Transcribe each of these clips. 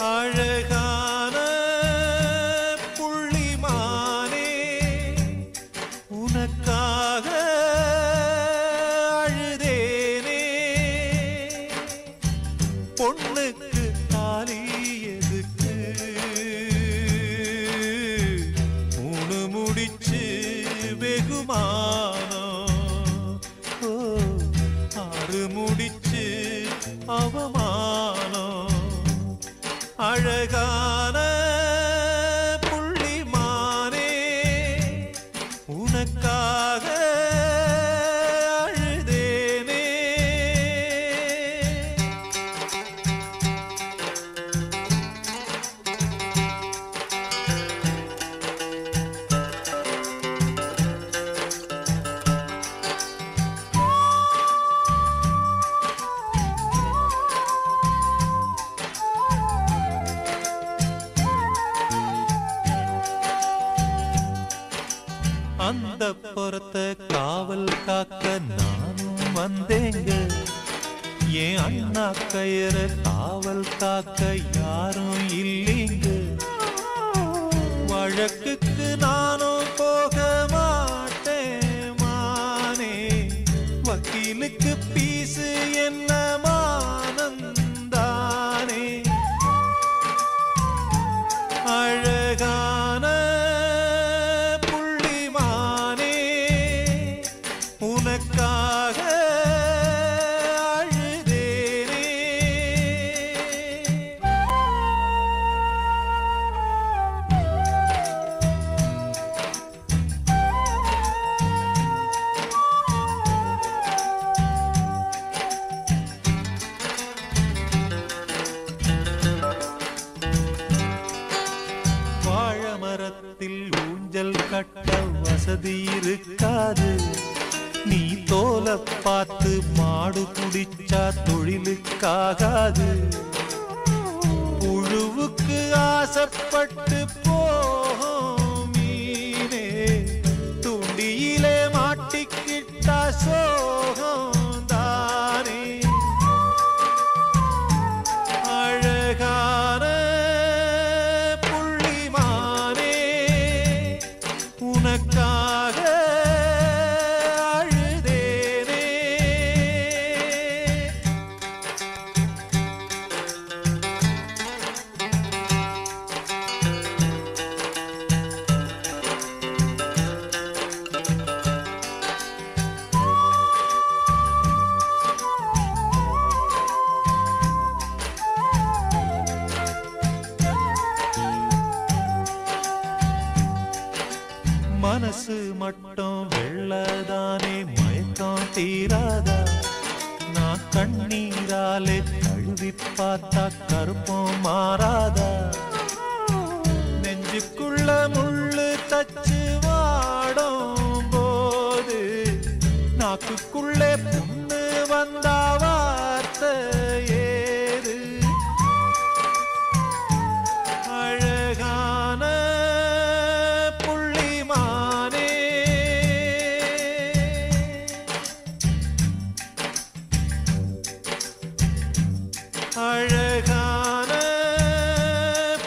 அழகான புள்ளிமானே உனக்காக அழுதேனே பொண்ணுக்கு தாலி எதுக்கு மூணு முடிச்சு வெகுமானம் ஆறு முடிச்சு அவமானம் அழகான புள்ளிமானே உனக்காக அழுதேனே அந்த புறத்த காவல் காக்க நானும் வந்தேங்க என் அண்ணா கயிற காவல் காக்க யாரும் இல்லைங்க வழக்குக்கு நானும் போக மாட்டேன் மானே வக்கீலுக்கு பீசு என்ன மானந்தானே அழகான உனக்காக அழுதேனே வாழமரத்தில் ஊஞ்சல் கட்ட வசதி இருக்காது நீ தோல பார்த்து மாடு குடிச்சா தொழிலுக்காகாது புழுவுக்கு ஆசைப்பட்டு போகும் மீனே துண்டியிலே மாட்டிக்கிட்டா சோகம் தானே அழகான புள்ளிமானே உனக்காக மனசு மட்டும் வெள்ளதானே மயக்கம் தீராதா நான் கண்ணீராலே கழுவி பார்த்தா கருப்பம் மாறாதா நெஞ்சுக்குள்ள முள்ளு தச்சு வாடும் போது நாக்குக்குள்ளே புண்ணு வந்தா வார்த்தை ஏது அழகான அழகான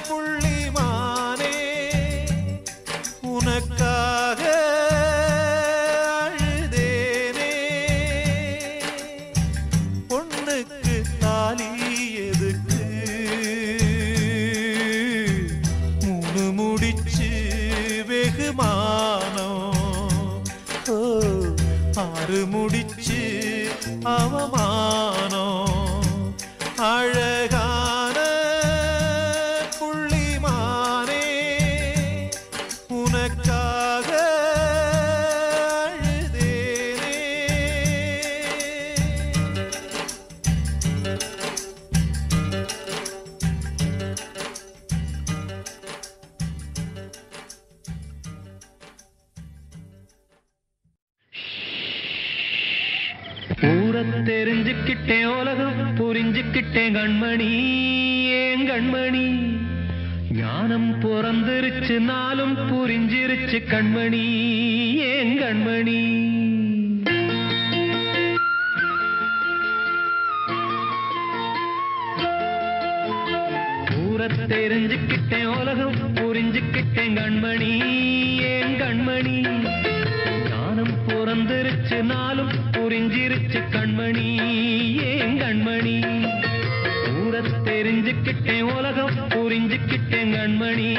புள்ளிமானே உனக்காக அழுதேனே பொண்ணுக்கு தாலி எதுக்கு மூணு முடிச்சு வெகுமானம் ஆறு முடிச்சு அவமானம் அழகான புள்ளிமானே உனக்காக அழுதேனே ஊரத் தெரிஞ்சுக்கிட்டேன் உலகம் புரிஞ்சுக்கிட்டேன் கண்மணி ஏன் கண்மணி ஞானம் பிறந்திருச்சு நாளும் புரிஞ்சிருச்சு கண்மணி ஏன் கண்மணி தெரிஞ்சுக்கிட்டேன் உலகம் புரிஞ்சுக்கிட்டேன் கண்மணி ஏன் கண்மணி ஞானம் பிறந்திருச்சு நாளும் புரிஞ்சிருச்சு கண்மணி ஏன் கண்மணி ஊரை தெரிஞ்சுக்கிட்டேன் உலகம் புரிஞ்சுக்கிட்டேன் கண்மணி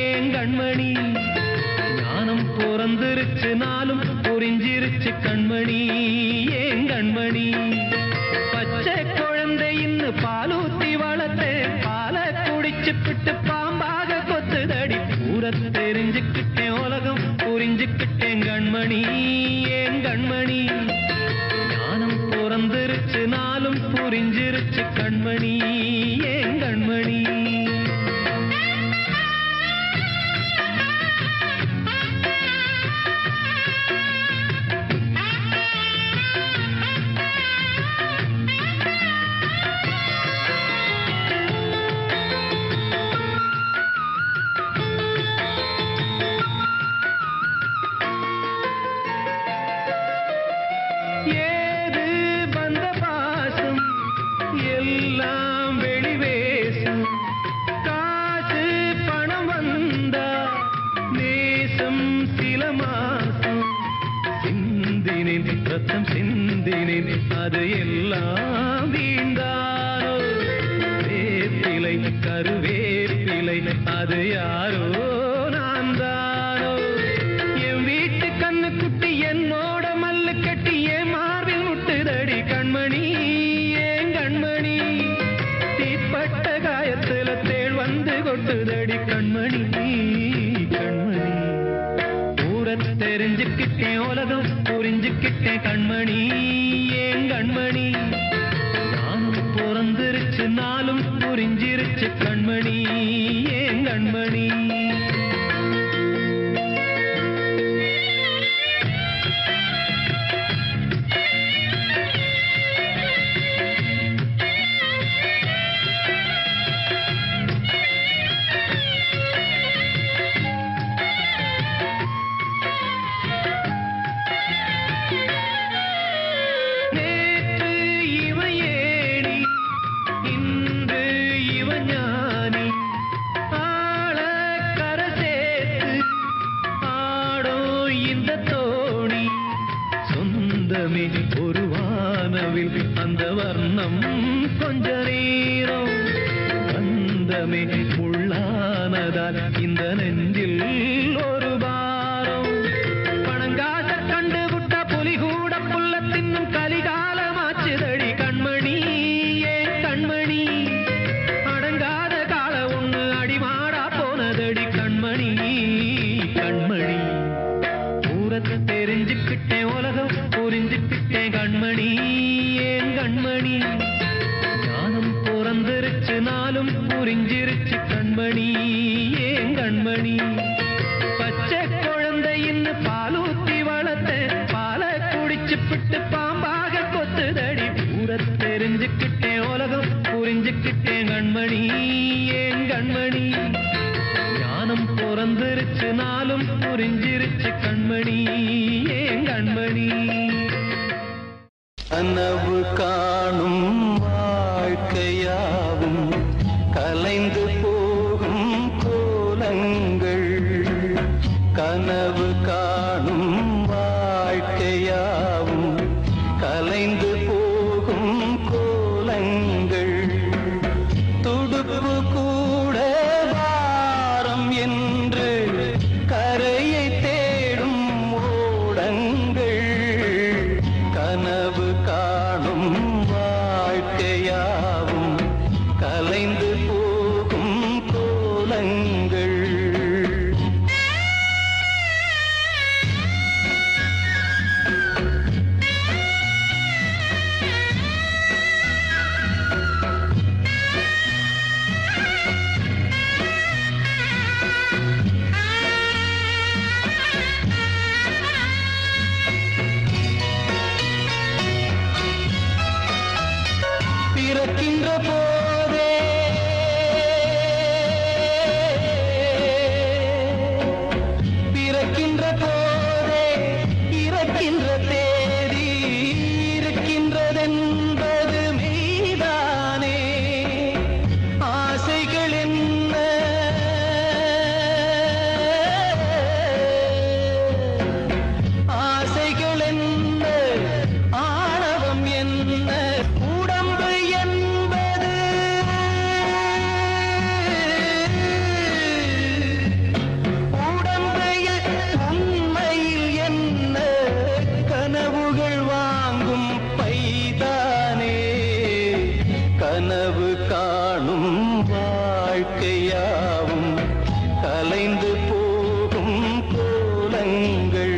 ஏன் கண்மணி ஞானம் பிறந்திருச்சு நாளும் புரிஞ்சிருச்சு கண்மணி ஏன் கண்மணி பச்சை குழந்தை இன்னும் பாலூத்தி வளர்த்து பாலை குடிச்சுப்பிட்டு பாம்பாக கொத்துதடி ஊரை தெரிஞ்சுக்கிட்டேன் உலகம் புரிஞ்சுக்கிட்டேன் கண்மணி ஏன் கண்மணி ஞானம் பிறந்திருச்சு நாளும் புரிஞ்சிருச்சு கண்மணி ஏன் கண்மணி ஏது வந்த பாசம் எல்லாம் வெளிவேசம் காசு பணம் வந்தா நேசம் சில மாசம் சிந்தினேன் ரத்தம் சிந்தினேன் அது எல்லாம் வீண்டானோ வேப்பிலை கருவேப்பிலை அது யாரோ நான் தானோ என் வீட்டு கண்ணு குட்டி என்னோட மல்லு கட்டி என் மார்பில் முட்டுதடி கண்மணி ஏன் கண்மணி தீப்பட்ட காயத்துல தேள் வந்து கொட்டுதடி கண்மணி கண்மணி ஊரை தெரிஞ்சுக்கிட்டேன் உலகம் புரிஞ்சுக்கிட்டேன் கண்மணி ஏன் கண்மணி நானும் பிறந்திருச்சு நாளும் புரிஞ்சிருச்சு கண்மணி ஏன் கண்மணி நேற்று இவன் ஏணி இன்று இவன் ஞானி ஆள கரை சேர்த்து ஆடோ இந்த தோணி சொந்தமே ஒரு வானவில் அந்த வர்ணம் கொஞ்ச நேரம் பந்தமே முள்ளானதால் இந்த நெஞ்சில் ஒரு பாரம் பணங்காச கண்டு விட்ட புலி கூட புல்ல தின்னும் கலிகாலமாச்சுதடி கண்மணி ஏன் கண்மணி அடங்காத கால ஒண்ணு அடிமாடா போனதடி கண்மணி கண்மணி ஊரை தெரிஞ்சுக்கிட்டேன் உலகம் புரிஞ்சுக்கிட்டேன் கண்மணி ஏன் கண்மணி ஞானம் பிறந்திருச்சு நாளும் புரிஞ்சிருச்சு கண்மணி ஏன் கண்மணி பச்சை குழந்தை இன்னும் பாலூத்தி வளர்த்து பாலை குடிச்சுப்பிட்டு பாம்பாக கொத்துதடி ஊரை தெரிஞ்சுக்கிட்டேன் உலகம் புரிஞ்சுக்கிட்டேன் கண்மணி ஏன் கண்மணி ஞானம் பிறந்திருச்சு நாளும் புரிஞ்சிருச்சு கண்மணி ஏன் கண்மணி கனவு காணும் வாழ்க்கையாவும் கலைந்து போகும் கோலங்கள் கனவு காணும் வாழ்க்கையாவும் கலைந்து போகும் கோலங்கள் துடுப்பு கூட வாரம் என்று கரையை தேடும் ஓடங்கள் கனவு காணும் வாழ்க்கையாவும் கலைந்து போகும் கனவு காணும் வாழ்க்கையாவும் கலைந்து போகும் கோலங்கள்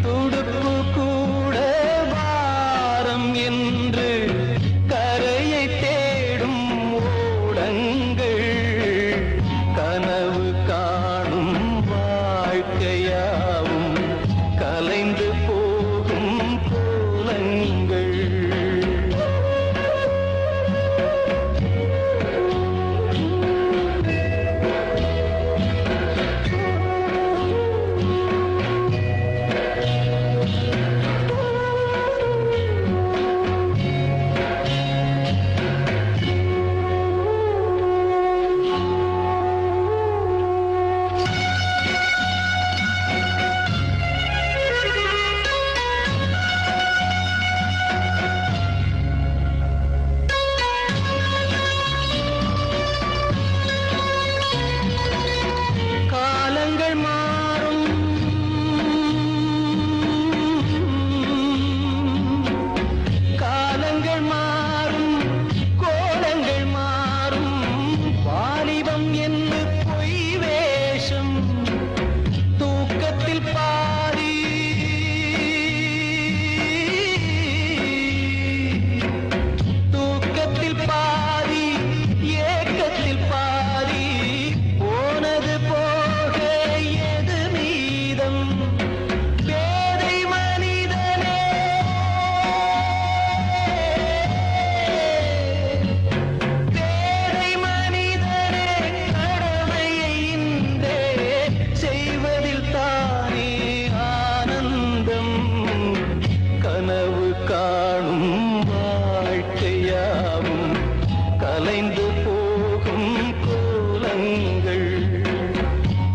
துடுப்பு கூட வாரம் என்று கரையை தேடும் ஓடங்கள் கனவு காணும் வாழ்க்கையாவும் கலைந்து போகும் கோலங்கள் கலைந்து போகும் கோலங்கள்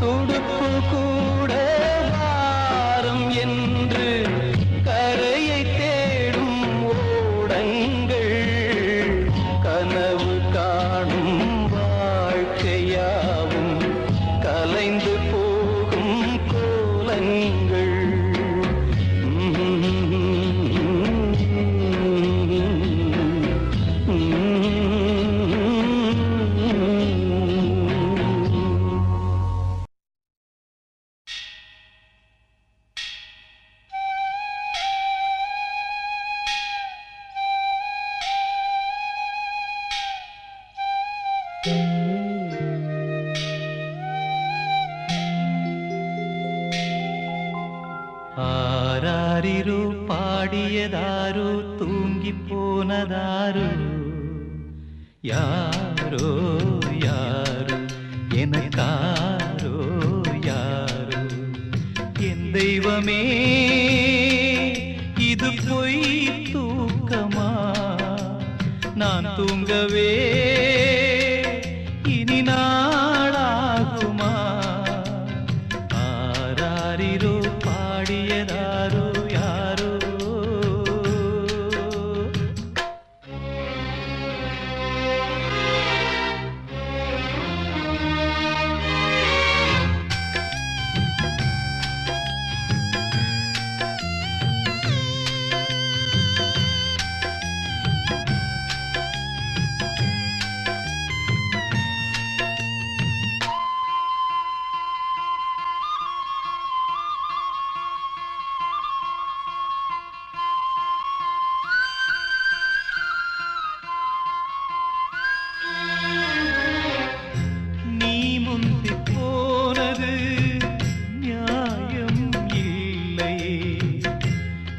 துடுப்பு கூட வாரம் என்று கரையை தேடும் ஓடங்கள் கனவு காணும் வாழ்க்கையாவும் கலைந்து போகும் கோலங்கள் ஆராரிரு பாடியதாரோ தூங்கி போனதாரோ யாரோ யாரோ எனக்காரோ யாரோ என் தெய்வமே இது பொய் தூக்கமா நான் தூங்கவே இனி நாளாகுமா ஆராரிரோ பாடியதாரோ யாரோ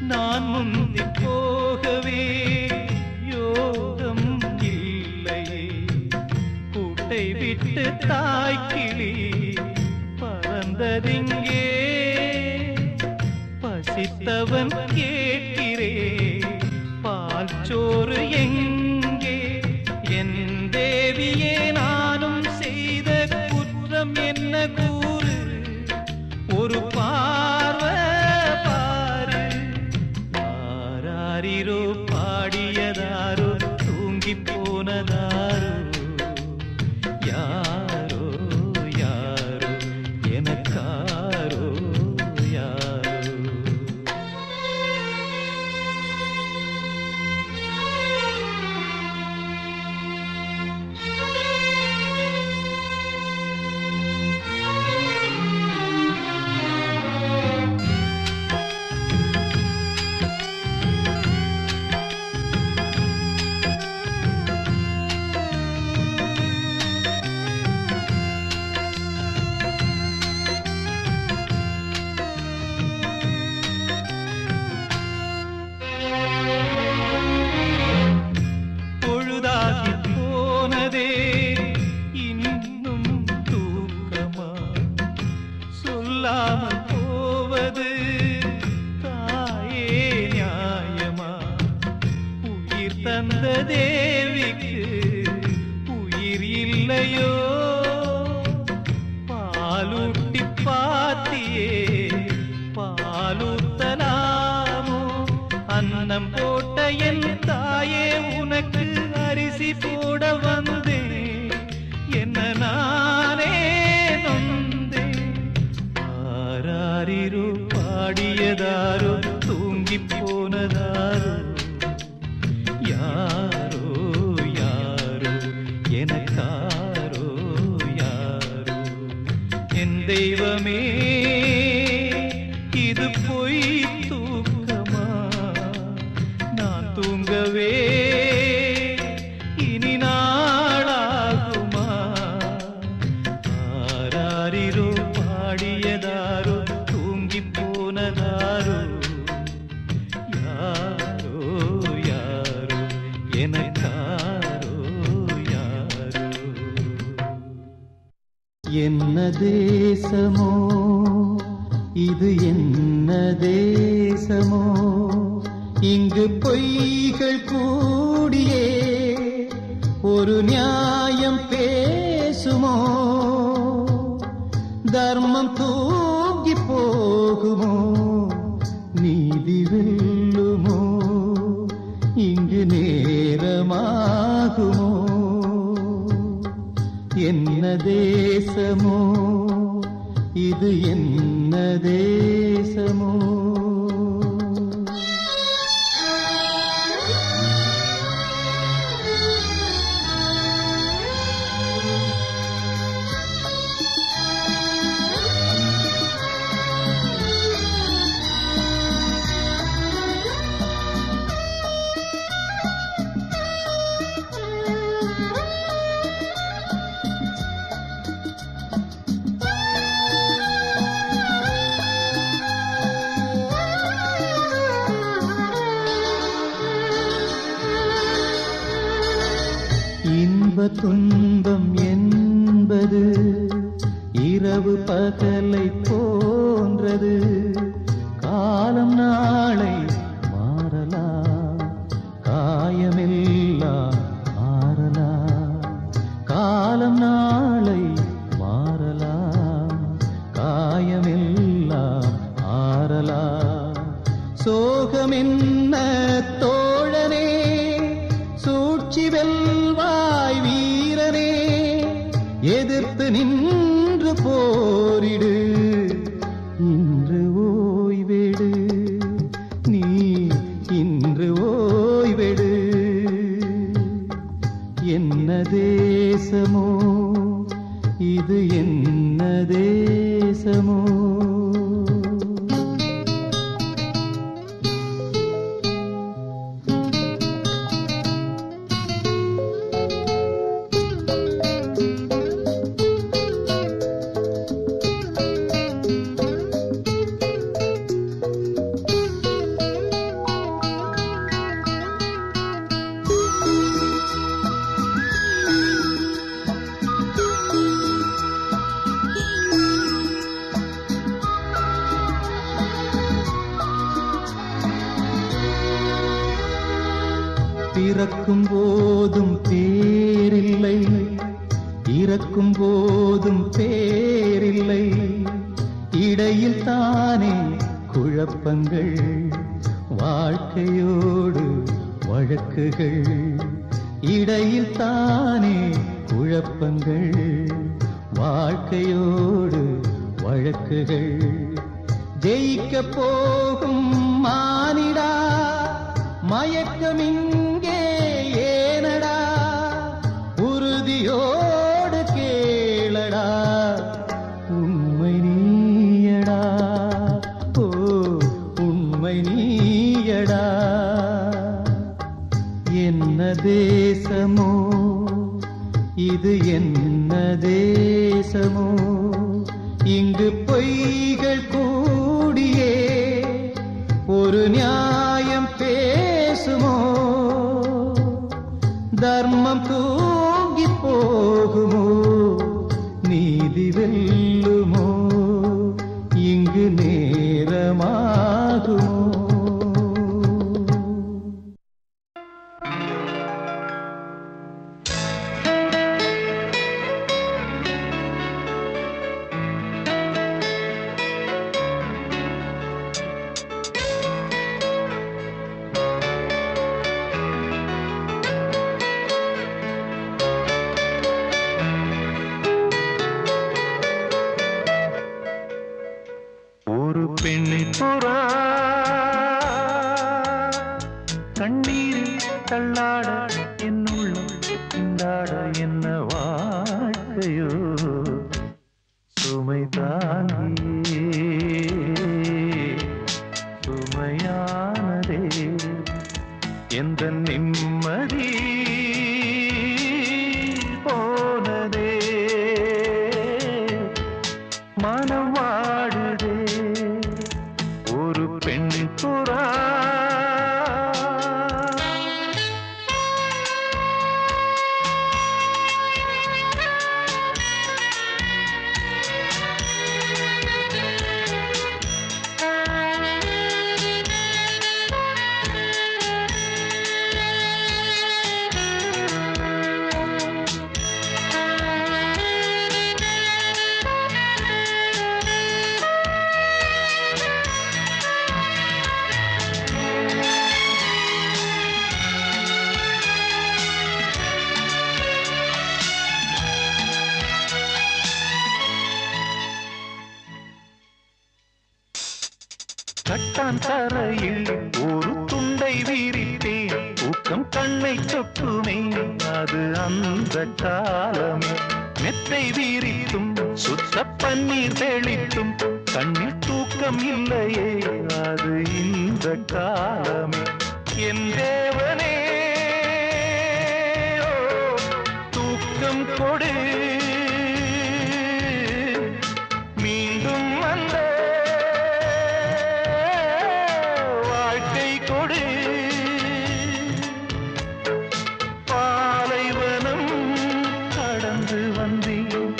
நான் முந்தி போகவே யோகம் இல்லையே கூட்டை விட்டு தாய்க்கிளி பறந்ததிங்கே பசித்தவன் கேட்கிறே பால் சோறு எங்கே என் தேவியே நானும் செய்த குற்றம் என்ன கூறு ஒரு பார்வை ஆராரிரோ பாடியதாரோ தூங்கி போனதாரோ யாரோ யாரோ எனக்காரோ யாரோ பிள்ளையோ பாலூட்டி பாத்தியே பாலூத்தலாமோ அன்னம் போட்ட என் தாயே உனக்கு அரிசி போட வந்தேன் என்ன நானே நொந்தேன் ஆராரிரோ பாடியதாரோ தூங்கி போனதாரோ யாரோ யாரோ எனக்காரோ யாரோ என் தெய்வமே இது பொய் தூக்கமா நான் தூங்கவே இனி நாளாகுமா ஆராரிரோ பாடியதாரோ தூங்கி போனதாரோ யாரோ யாரோ எனக்காரோ யாரோ என்ன தேசமோ இது என்ன தேசமோ இங்கு பொய்கள் கூடியே ஒரு நியாயம் பேசுமோ தர்மம் தூங்கி போகுமோ நீதி வெல்லுமோ இங்கு நேரமாகுமோ என்ன தேசமோ இது என்ன தேசமோ இன்ப துன்பம் என்பது இரவு பகலை போன்றது காலம் நாளை மாறலாம் காயமெல்லாம் மாறலாம் காலம் நாளை மாறலாம் காயமெல்லாம் மாறலாம் சோகம் என்ன தோழனே சூழ்ச்சி வெல்வாய் வீரனே எதிர்த்து நின்று போரிடு இன்று ஓய்வெடு நீ இன்று ஓய்வெடு என்ன தேசமோ இது என்ன தேசமோ பிறக்கும் போதும் பேரில்லை இறக்கும் போதும் பேரில்லை இடையில் தானே குழப்பங்கள் வாழ்க்கையோடு வழக்குகள் இடையில் தானே குழப்பங்கள் வாழ்க்கையோடு வழக்குகள் ஜெயிக்க போகும் மானிடா மயக்கமிங்கே ஏனடா உறுதியோடு கேளடா உண்மை நீயடா ஓ உண்மை நீயடா என்ன தேசமோ இது என்ன தேசமோ இங்கு பொய்கள் கூடியே ஒரு நியாயம் பேசுமோ தர்மம் தூங்கி போகுமோ நீதி வெல்லுமோ இங்கு நேரமாகுமோ புறா கண்ணீரில் தள்ளாட என்னுள்ளம் திண்டாட என்ன வாழ்க்கையோ சுமை தாங்கி சுமையானதே எந்த நிம்மதி போனதே மனம் வாடுதே ஒரு பெண் புறா கட்டான் தரையில் ஒரு துண்டை விரித்தேன் தூக்கம் கண்ணை சொட்டுமே அது அந்த காலமே மெத்தை விரித்தும் சுத்த பன்னீர் தெளித்தும் கண்ணில் தூக்கம் இல்லையே அது இந்த காலமே என் தேவனே தூக்கம் கொடு மீண்டும் வந்த பாலைவனம் கடந்து வந்தேன்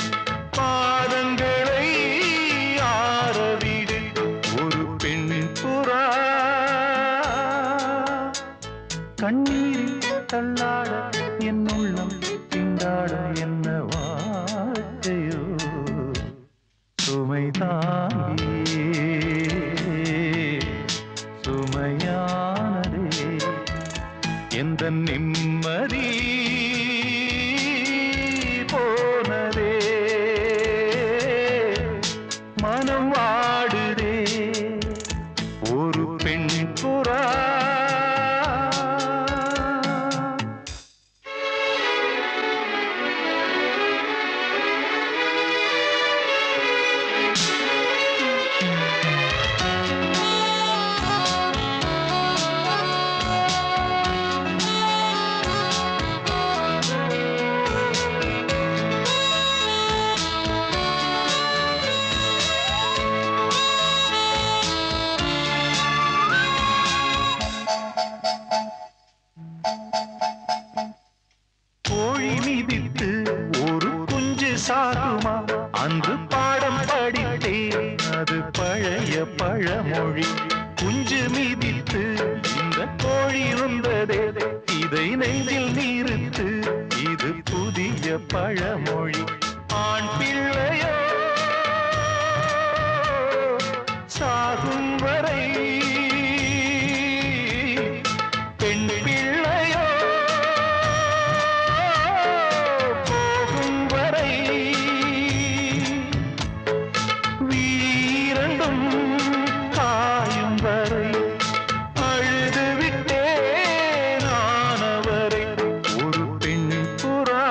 பாதங்களை ஆரவிடு ஒரு பெண் புறா கண்ணீரில் தள்ளாட என் உள்ளம் திண்டாட என்ன வாழ்க்கையோ சுமை தாங்கி சுமையானதே எந்த நிம்மதி போனதே மனம் வாடுதே ஒரு பெண் புறா கோழி மிதித்து ஒரு குஞ்சு சாகுமா அன்று பாடம் படித்தேன் அது பழைய பழமொழி குஞ்சு மிதித்து இந்த கோழி இருந்ததே இதை நெஞ்சில் நிறுத்து இது புதிய பழமொழி ஆண் பிள்ளையோ சாகும் வரை பெண் பிள்ளையோ வீரண்டும் காயும் வரை அழுது விட்டே நானவரை ஒரு பெண் புறா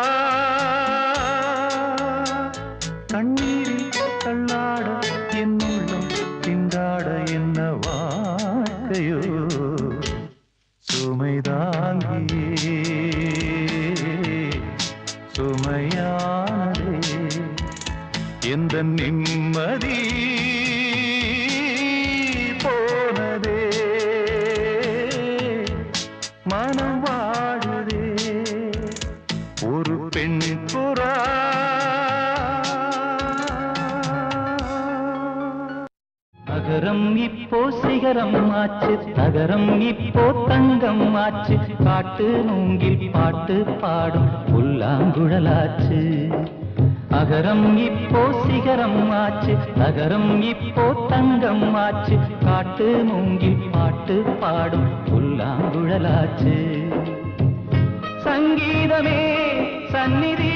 கண்ணீரில் தள்ளாட என் உள்ளம் திண்டாட என்ன வாழ்க்கையோ சுமை தாங்கியே சுமையானதே எந்த நிம்மதி போனதே மனம் வாடுதே ஒரு பெண் புறா அகரம் இப்போ சிகரம் ஆச்சு தகரம் இப்போ தங்கம் ஆச்சு காட்டு நூங்கில் பாட்டு பாடும் புல்லாங்குழலாச்சு அகரம் இப்போ சிகரம் ஆச்சு தகரம் இப்போ தங்கம் ஆச்சு காட்டு மூங்கில் பாட்டு பாடும் புல்லாங்குழலாச்சு சங்கீதமே சந்நிதி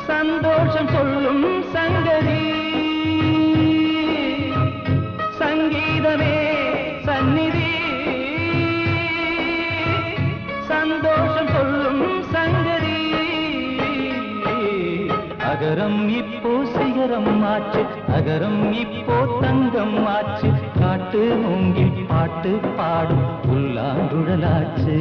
சந்தோஷம் சொல்லும் சங்கதி அகரம் இப்போ சிகரம் ஆச்சு அகரம் இப்போ தங்கம் ஆச்சு காட்டு மூங்கில் பாட்டு பாடும் புல்லாங்குழலாச்சு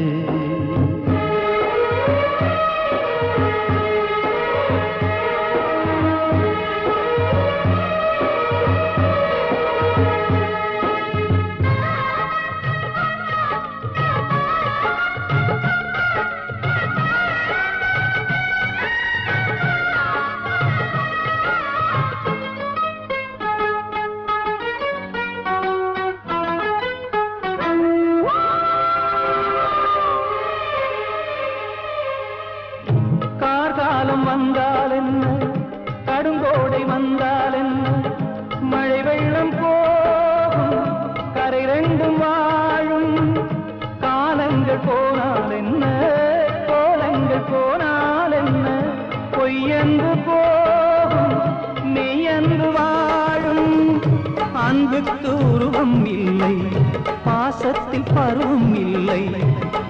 வந்தால் என்ன கடுங்கோடை வந்தால் என்ன மழை வெள்ளம் போகும் கரை ரெண்டும் வாழும் காலங்கள் போனால் என்ன கோலங்கள் போனால் என்ன பொய்யன்று போகும் மெய்யன்று வாழும் அன்புக்கு உருவம் இல்லை பாசத்தில் பருவம் இல்லை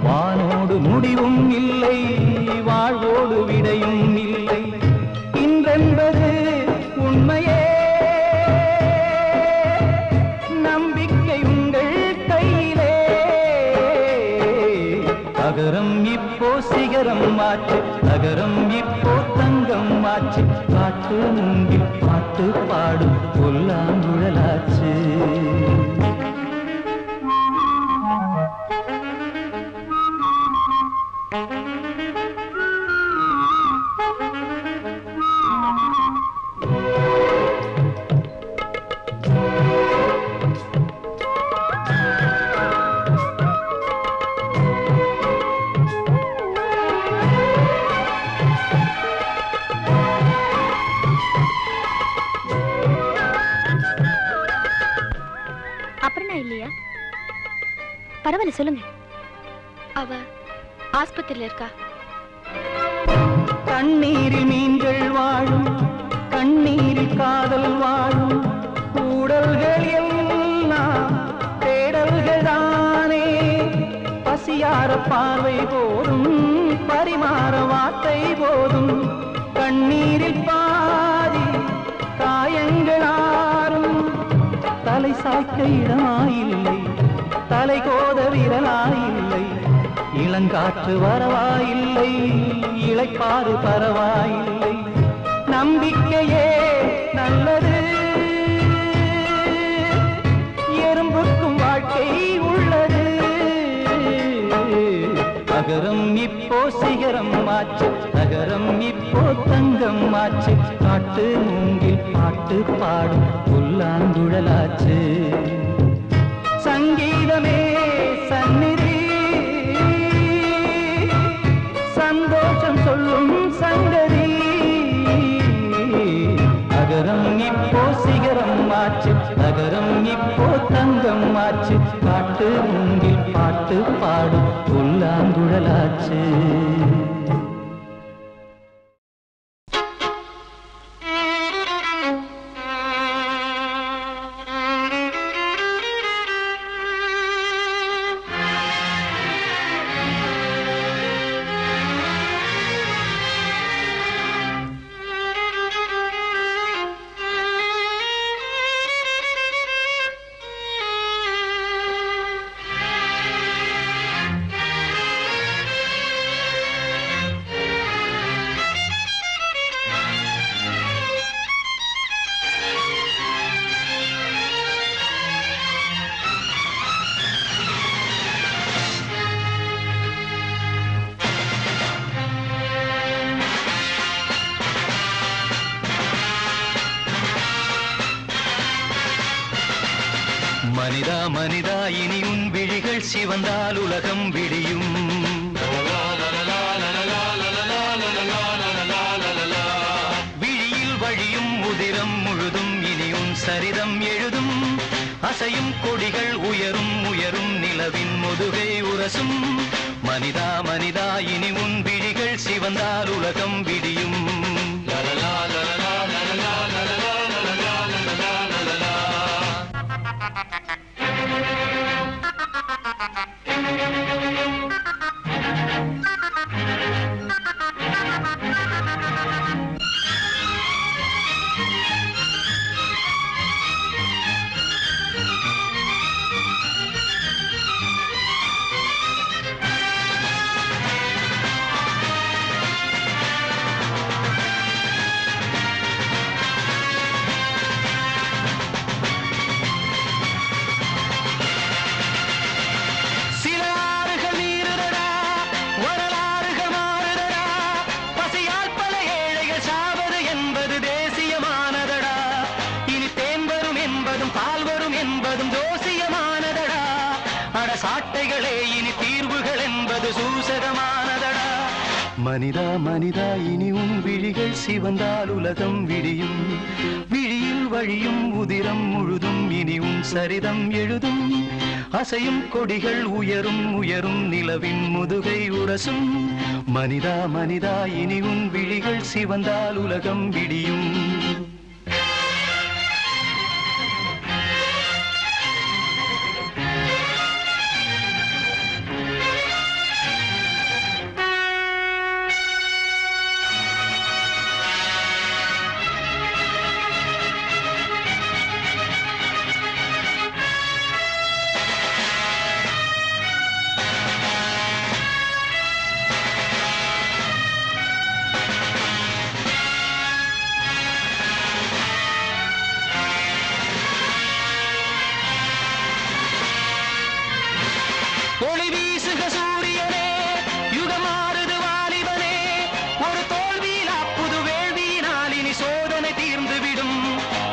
வானோடு முடிவும் இல்லை வாழ்வோடு விடையும் இல்லை இன்றென்பது உண்மையே நம்பிக்கை உங்கள் கையிலே அகரம் இப்போ சிகரம் ஆச்சு அகரம் இப்போ தங்கம் ஆச்சு காட்டு மூங்கில் பாட்டு பாடும் புல்லாங்குழலாச்சு பரவாயில்ல சொல்லுங்க அவ ஆஸ்பத்திரியில இருக்கா கண்ணீரில் மீன்கள் வாழும் கண்ணீரில் காதல் வாழும் கூடல்கள் எல்லாம் தேடல்கள் தானே பசியார பார்வை போதும் பரிமாற வார்த்தை போதும் கண்ணீரில் பாதி காயங்கள் ஆறும் தலை சாய்க்க இடமாயில்லை தலை கோத விரலாயில்லை இளங்காற்று வரவாயில்லை இளைப்பாறு பரவாயில்லை நம்பிக்கையே நல்லது எறும்புக்கும் வாழ்க்கை உள்ளது அகரம் இப்போ சிகரம் ஆச்சு அகரம் இப்போ தங்கம் ஆச்சு காட்டு மூங்கில் பாட்டு பாடும் புல்லாங்குழலாச்சு சங்கீதமே சந்நிதி சந்தோஷம் சொல்லும் சங்கதி அகரம் இப்போ சிகரம் ஆச்சு அகரம் இப்போ தங்கம் ஆச்சு காட்டு மூங்கில் பாட்டு பாடும் புல்லாங்குழலாச்சு மனிதா மனிதா இனி உன் விழிகள் சிவந்தால் உலகம் விடியும் விழியில் வழியும் உதிரம் முழுதும் இனி உன் சரிதம் எழுதும் அசையும் கொடிகள் உயரும் உயரும் நிலவின் முதுகை உரசும் மனிதா மனிதா இனி உன் விழிகள் சிவந்தால் உலகம் விடியும் மனிதா மனிதா இனி உன் விழிகள் சிவந்தால் உலகம் விடியும். விழியில் வழியும் உதிரம் முழுதும் இனி உன் சரிதம் எழுதும். அசையும் கொடிகள் உயரும் உயரும் நிலவின் முதுகை உரசும். மனிதா மனிதா இனி உன் விழிகள் சிவந்தால் உலகம் விடியும். ஒளி வீசுக சூரியனே, யுகமாறுது வாலிபனே. ஒரு தோல்வியில் அப்புது வேள்வியினால் இனி சோதனை தீர்ந்துவிடும்.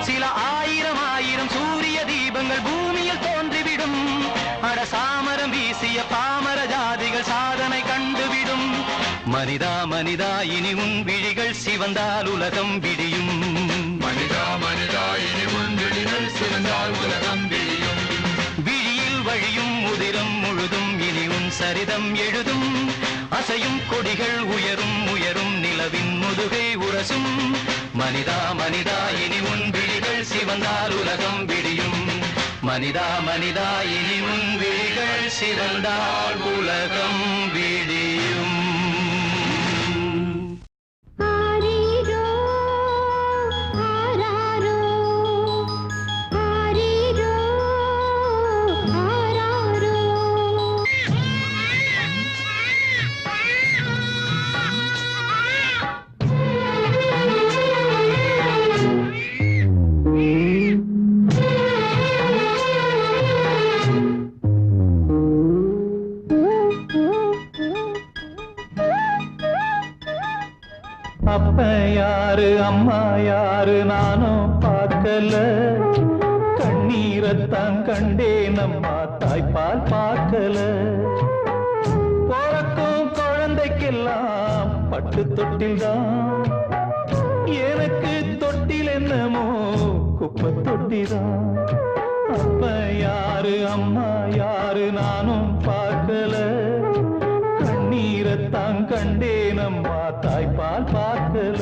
சில ஆயிரம் ஆயிரம் சூரிய தீபங்கள் பூமியில் தோன்றிவிடும். அட சாமரம் வீசிய பாமர ஜாதிகள் சாதனை கண்டுவிடும். மனிதா மனிதா இனி உன் விழிகள் சிவந்தால் உலகம் விடியும். மனிதா மனிதா இனி உன் விழிகள் சிவந்தால் உலகம் விடியும். விழியில் வழியும் உதிரம் முழுதும் இனி உன் சரிதம் எழுதும். அசையும் கொடிகள் உயரும் உயரும் நிலவின் முதுகை உரசும். மனிதா மனிதா இனி உன் விழிகள் சிவந்தால் உலகம் விடியும். மனிதா மனிதா இனி உன் விழிகள் சிவந்தால் உலகம் விடியும். அப்ப யாரு அம்மா யாரு நானும் பார்க்கல. கண்ணீரத்தான் கண்டேன் அம்மா தாய்ப்பால் பார்க்கல. பிறக்கும் குழந்தைக்கெல்லாம் பட்டு தொட்டில் தான். எனக்கு தொட்டில் என்னமோ குப்பை தொட்டிதான். அப்ப யாரு அம்மா யாரு நானும் பார்க்கல. கண்ணீரத்தான் கண்டேன் அம்மா தாய்ப்பால் பார்க்கல.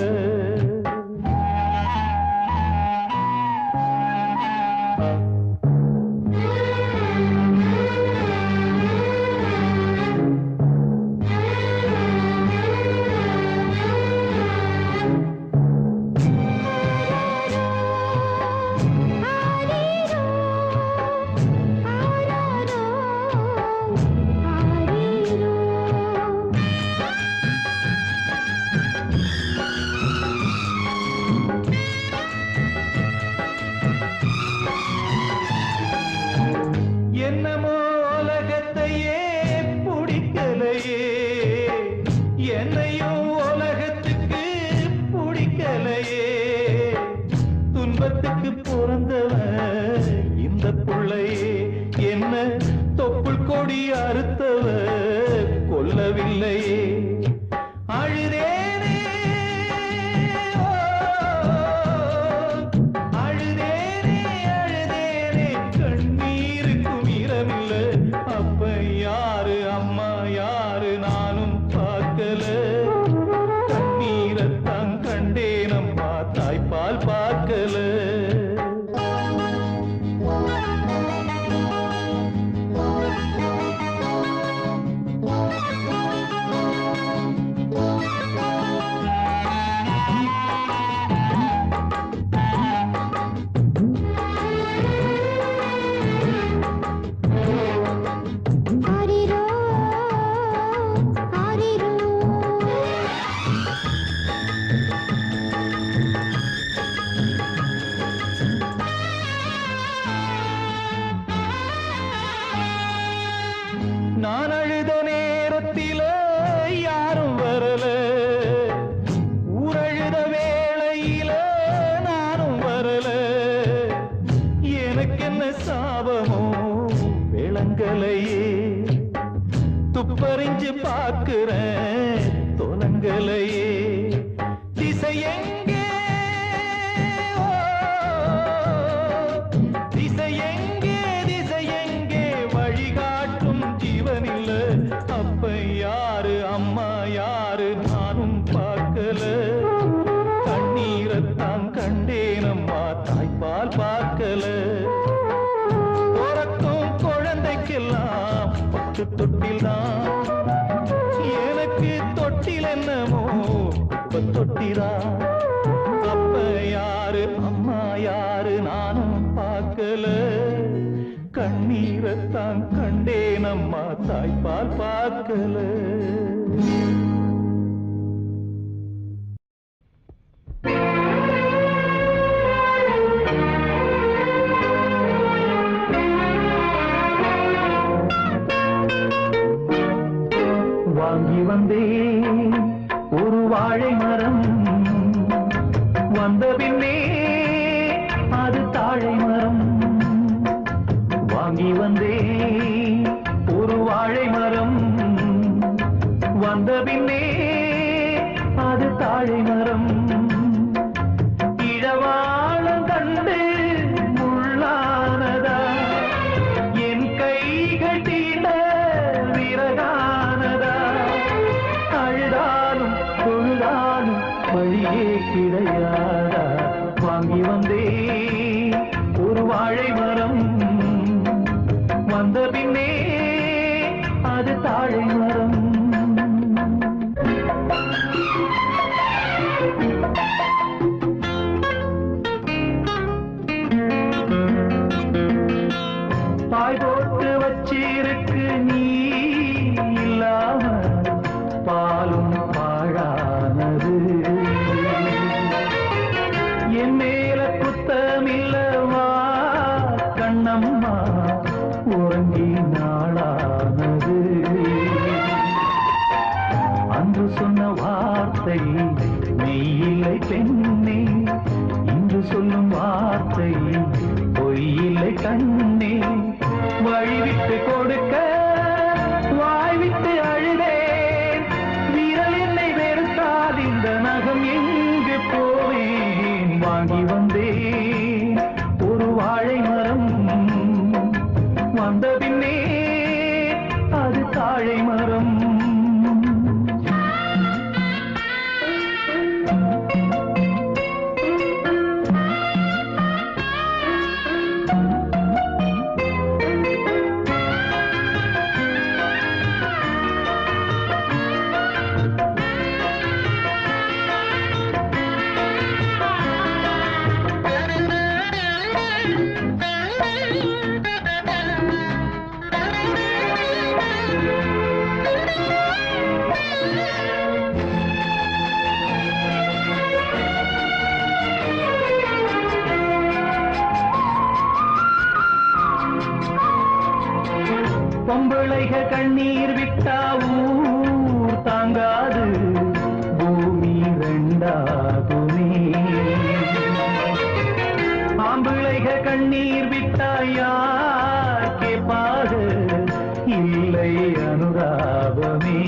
என்னமோ உலகத்தையே பிடிக்கலையே. என்னையும் உலகத்துக்கு பிடிக்கலையே. துன்பத்துக்கு பிறந்தவன் இந்த புள்ளையே. என்ன தொப்புள் கொடி அறுத்தவ கொல்லவில்லையே. அழுதேனே அழுதேனே அழுதேனே கண்ணீருக்கும் இரவில்லை. அப்ப யாரு அம்மா யாரு நானும் பார்க்கல. கண்ணீரத்தான் கண்டேன் அம்மா தாய்ப்பால் பார்க்கல. நான் அழுத நேரத்தில யாரும் வரல. ஊரழுத வேளையில நானும் வரல. எனக்கென்ன சாபமோ விளங்கலையே. துப்பறிஞ்சு பார்க்கிறேன் தொலங்க யாரு நானும் பார்க்கல கண்ணீரத்தான் கண்டேனம்மா தாய்ப்பால் பார்க்கல பிறக்கும் குழந்தைக்கெல்லாம் பட்டு தொட்டில்தான் எனக்கு தொட்டில் என்னமோ தொட்டிதான் அப்ப யாரு அம்மா யாரு நானும் பார்க்கல கண்ணீரத்தான் கண்டேனம்மா தாய்ப்பால் பார்க்கல வாங்கி வந்தேன் ஒரு வாழை மரம் வந்த பின்னே அது தாழை மரம் வாங்கி வந்தேன் ஒரு வாழை மரம் வந்த பின்னே அது தாழை மரம் இழவாளம் கண்டு முள்ளானதா என் கைகள் தீண்ட விறகானதா அழுதாலும் தொழுதாலும் வழியே கிடையாதா வாங்கி வந்தே ஒரு வாழை மரம் வந்த பின்னே அது தாழை மரம் பாய் போட்டு வச்சிருக்கு நீ இல்லாம பாலும் பாழானது என் மேல குத்தமில்லவா கண்ணம்மா உறங்கி நாளானது அன்று சொன்ன வார்த்தை மெய்யில்லை பெண்ணே இன்று சொல்லும் வார்த்தை பொய்யில்லை கண்ணே வழிவிட்டு கொடுக்க வாய்விட்டு அழுதேன் விரல் என்னை வெறுத்தால் இந்த நகம் எங்கு போவேன் வாங்கி வந்தேன் ஒரு வாழை மரம் வந்த பின்னே அது தாழை மரம் பொம்பளைக கண்ணீர் விட்டா ஊர் தாங்காது பூமி ரெண்டாகுமே ஆம்பிளைக கண்ணீர் விட்டா யார் கேட்பாக இல்லை அனுதாபமே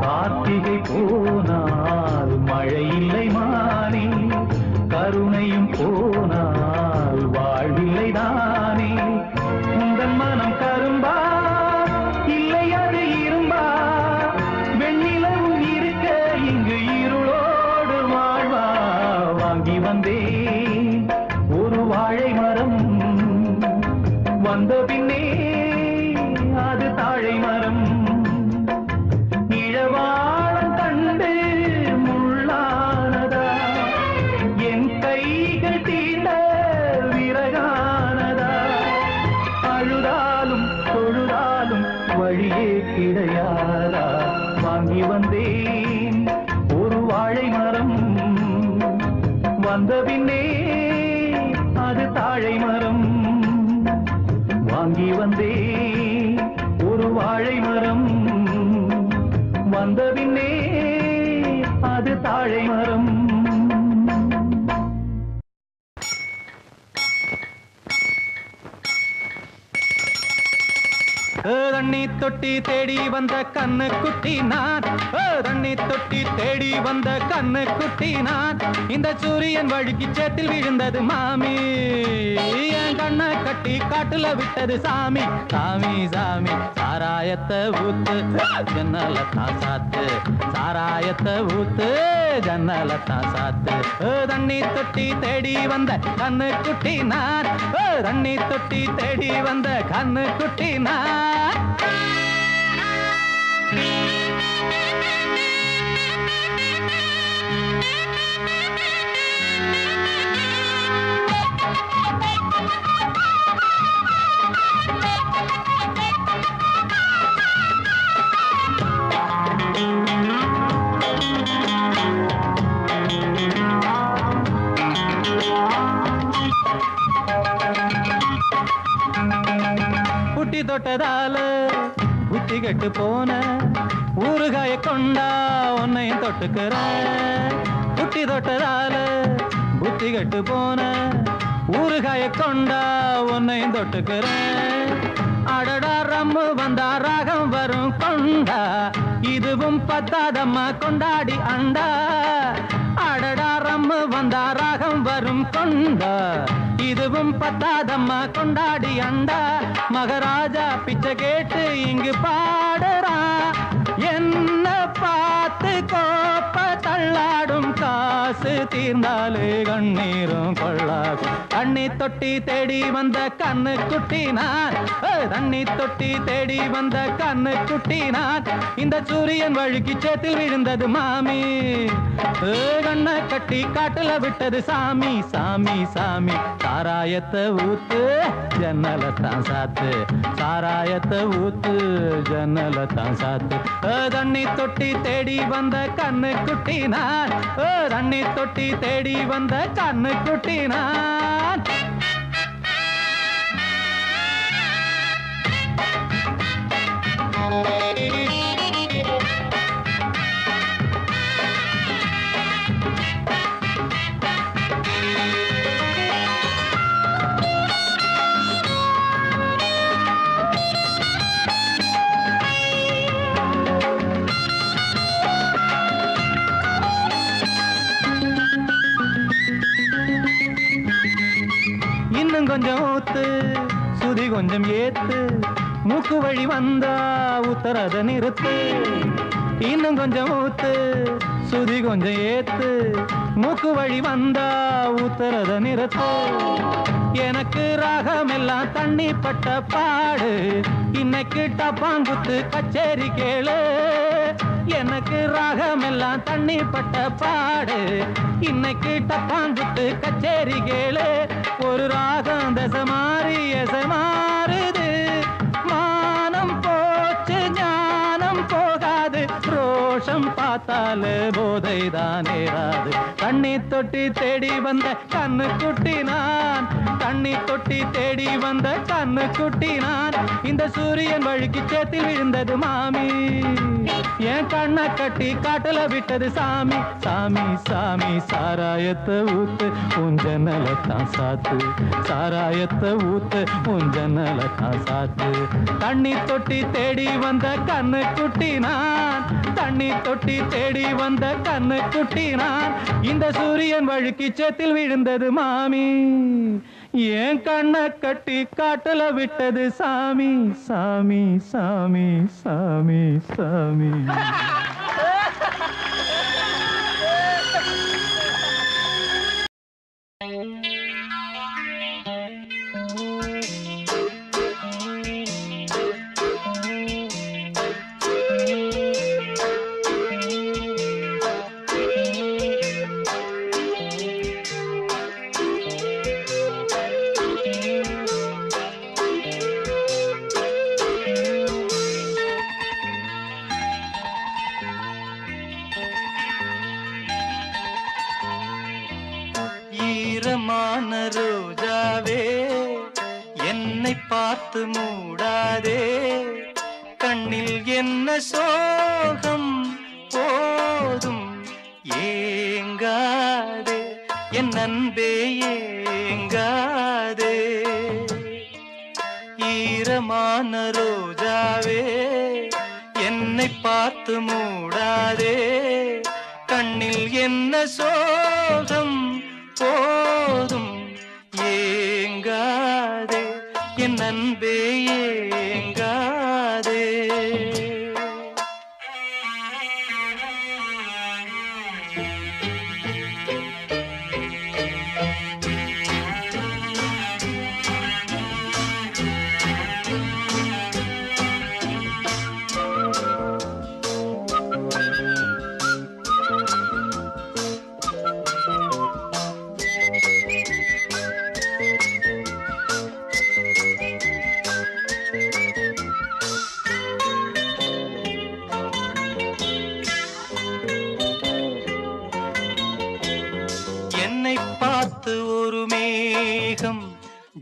கார்த்திகை போனால் மழை இல்லை மானே கருணையும் போனால் வாழ்வில்லை தானே உந்தன் மனம் கரும்பா இல்லை அது இரும்பா வெண்ணிலவும் இருக்க இங்கு இருளோடு வாழ்வா வாங்கி வந்தேன் ஒரு வாழை மரம் வந்த பின்னே அது தாழை மரம் இழவாளம் கண்டு முள்ளானதா என் கைகள் தீண்ட விறகானதா அழுதாலும் தொழுதாலும் வழியே கிடையாதா வாங்கி வந்தேன் ஒரு வாழை மரம் வந்த பின்னே அது தாழை மரம் வாங்கி வந்தேன் ஒரு வாழை மரம் வந்த பின்னே அது தாழை மரம் தண்ணி தொட்டி தேடி வந்த கண்ணு குட்டி நான் தண்ணி தொட்டி தேடி வந்த கண்ணு குட்டி நான் இந்த சூரியன் வழுக்கி சேத்தில் விழுந்தது மாமி என் கண்ணை கட்டி காட்டுல விட்டது சாமி சாமி சாமி சாராயத்தை ஊத்து ஜன்னல தான் சாத்து சாராயத்தை ஊத்து ஜன்னல தான் சாத்து தண்ணி தொட்டி தேடி வந்த கண்ணு குட்டி நான் தண்ணி தொட்டி தேடி வந்த கண்ணு குட்டி நான் புட்டி தொட்டதால புத்தி கெட்டு போன ஊறுகாய கொண்டா உன்னையும் தொட்டுக்கிற புட்டி தொட்டதால புத்தி கெட்டு போன ஊறுகாய கொண்டா உன்னையும் தொட்டுக்கிற அடடா ரம்மு வந்தா ராகம் வரும் கொண்டா இதுவும் பத்தாதம்மா கொண்டாடி அண்டா அடடா ரம்மு வந்தா ராகம் வரும் கொண்டா இதுவும் பத்தாதம்மா கொண்டாடி அண்டா மகாராஜா பிச்சை கேட்டு இங்கு பாடுறான் என்ன பார்த்து கோப்ப தள்ளாடும் காசு தீர்ந்தாலே கண்ணீரும் கொள்ளாகும் தண்ணி தொட்டி தேடி வந்த கண்ணு குட்டி நான் தண்ணி தொட்டி தேடி வந்த கண்ணு குட்டி நான் இந்த சூரியன் வழுக்கி சேத்தில் விழுந்தது மாமி கண்ணை கட்டி காட்டுல விட்டது சாமி சாமி சாமி சாராயத்தை ஊத்து ஜன்னல தான் சாத்து சாராயத்தை ஊத்து ஜன்னல தான் சாத்து தண்ணி தொட்டி தேடி வந்த கண்ணு குட்டி நான் தண்ணி தொட்டி தேடி வந்த கண்ணு குட்டி நான் இன்னும் கொஞ்சம் ஊத்து சுதி கொஞ்சம் ஏத்து மூக்கு வழி வந்தா உத்தரத நிறுத்து இன்னும் கொஞ்சம் ஊத்து சுதி கொஞ்சம் ஏத்து மூக்கு வழி வந்தா உத்தரத நிறுத்து எனக்கு ராகம் எல்லாம் தண்ணி பட்ட பாடு இன்னைக்கு டப்பாங்குத்து கச்சேரி கேளு எனக்கு ராகம் எல்லாம் தண்ணி பட்ட பாடு இன்னைக்கு டப்பாங்குத்து கச்சேரி கேளு ஒரு ராகம் தசை மாறி எசை மாறுது மானம் போச்சு ஞானம் போகாது ரோஷம் பார்த்தாலே போதை தான் ஏறாது தண்ணி தொட்டி தேடி வந்த கண்ணு குட்டி நான் தண்ணி தொட்டி தேடி வந்த கண்ணு குட்டி நான் இந்த சூரியன் வழுக்கி சேத்தில் விழுந்தது மாமி என் கண்ணை கட்டி காட்டுல விட்டது சாமி சாமி சாமி சாராயத்தை ஊத்து உன் ஜன்னல தான் சாத்து சாராயத்தை ஊத்து உன் ஜன்னல தான் சாத்து தண்ணி தொட்டி தேடி வந்த கண்ணு குட்டி நான் தண்ணி தொட்டி தேடி வந்த கண்ணு குட்டி நான் இந்த சூரியன் வழுக்கி சேத்தில் விழுந்தது மாமி என் கண்ணை கட்டி காட்டுல விட்டது சாமி சாமி சாமி சாமி சாமி ஈரமான ரோஜாவே என்னை பார்த்து மூடாதே கண்ணில் என்ன சோகம் போதும் ஏங்காதே என் அன்பே ஏங்காதே ஈரமான ரோஜாவே என்னை பார்த்து மூடாதே கண்ணில் என்ன சோகம் போதும் ஏங்காதே அன்பே ஏங்காதே. ஒரு மேகம்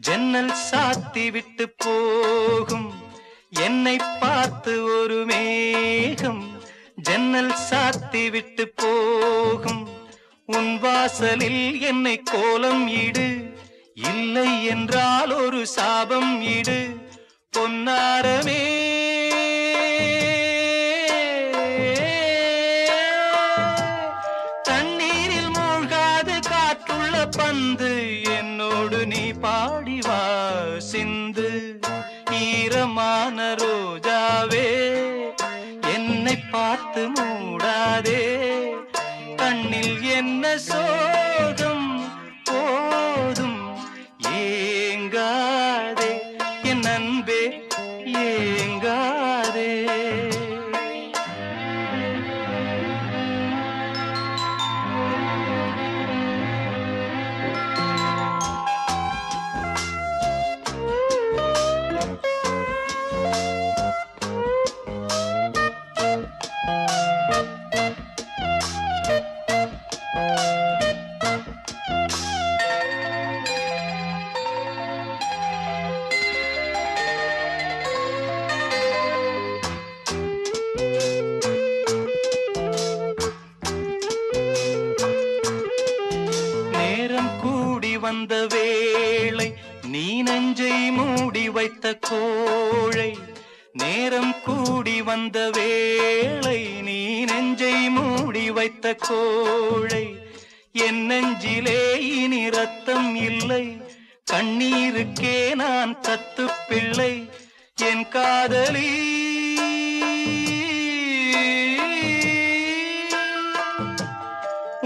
ஜன்னல் சாத்தி விட்டு போகும். என்னை பார்த்து ஒரு மேகம் ஜன்னல் சாத்தி விட்டு போகும். உன் வாசலில் என்னை கோலம் இடு, இல்லை என்றால் ஒரு சாபம் இடு. பொன்னாரமே பந்து என்னோடு நீ பாடிவா சிந்து. ஈரமான ரோஜாவே என்னை பார்த்து மூடாதே. கண்ணில் என்ன சோகம் போதும் ஏங்காதே. என் அன்பே ஏங்காதே. வந்த வேளை நீ நெஞ்சை மூடி வைத்த கோழை. நேரம் கூடி வந்த வேளை நீ நெஞ்சை மூடி வைத்த கோழை. என் நெஞ்சிலே இனி ரத்தம் இல்லை, கண்ணீருக்கே நான் தத்து பிள்ளை. என் காதலி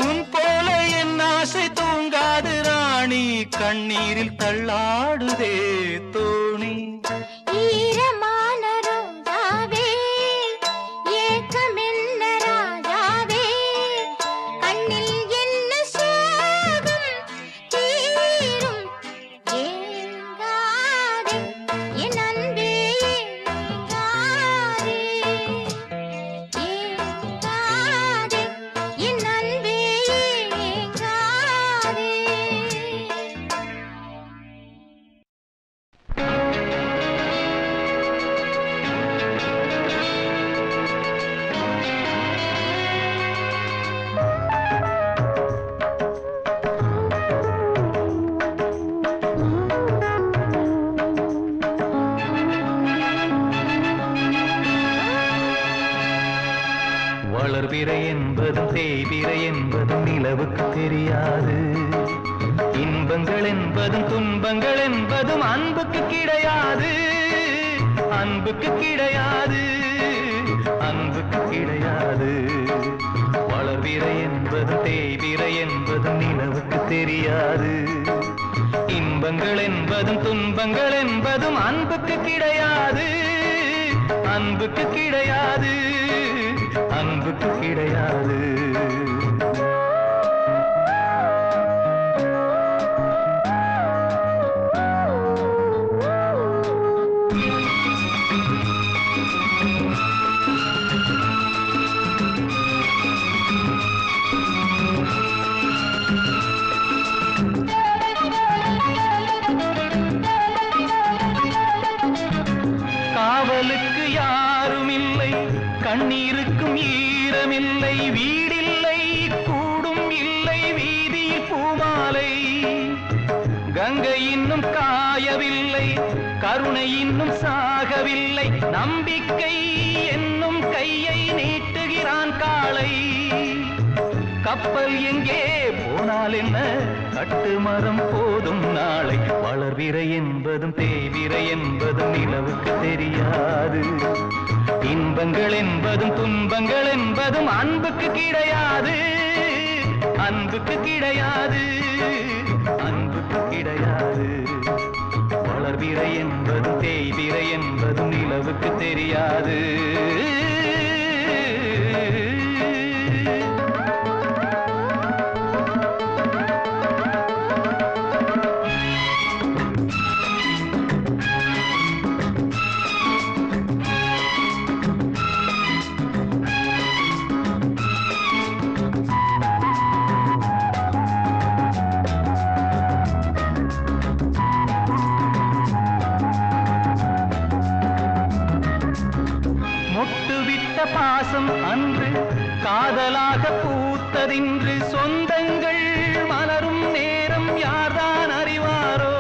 உன் போல என் ஆசை தூங்காது ராணி. கண்ணீரில் தள்ளாடுதே தோணி. ஈரமான ரோஜாவே ஏக்கமென்ன ராஜாவே. கண்ணில் என்ன சோகம் தீரும் ஏங்காதே. என் அன்பே ஏங்காதே. ஏங்காதே என் அன்பே ஏங்காதே. வளர்பிறை என்பதும் தேய்பிறை என்பதும் நிலவுக்கு தெரியாது. இன்பங்கள் என்பதும் துன்பங்கள் என்பதும் அன்புக்கு கிடையாது. அன்புக்கு கிடையாது, அன்புக்கு கிடையாது. வளர்பிறை என்பதும் தேய்பிறை என்பதும் நிலவுக்கு தெரியாது. இன்பங்கள் என்பதும் துன்பங்கள் என்பதும் அன்புக்கு கிடையாது. அன்புக்கு கிடையாது, அன்புக்கு கிடையாது. காவலுக்கு யாரும் இல்லை, கண்ணீருக்கும் ஈரமில்லை. வீடில்லை, கூடும் இல்லை, வீதியில் பூமாலை. கங்கை இன்னும் காயவில்லை, கருணை இன்னும் சாகவில்லை. நம்பிக்கை என்னும் கையை நீட்டுகிறான் காளை. கப்பல் எங்கே போனால் என்ன கட்டு மரம் போதும் நாளை வளர்விரை என்பதும் தேய்விரை என்பதும் நிலவுக்கு தெரியாது இன்பங்கள் என்பதும் துன்பங்கள் என்பதும் அன்புக்கு கிடையாது அன்புக்கு கிடையாது அன்புக்கு கிடையாது வளர்விரை என்பதும் தேய்விரை என்பதும் நிலவுக்கு தெரியாது பாசம் அன்று காதலாக பூத்ததின்று சொந்தங்கள் மலரும் நேரம் யார்தான் அறிவாரோ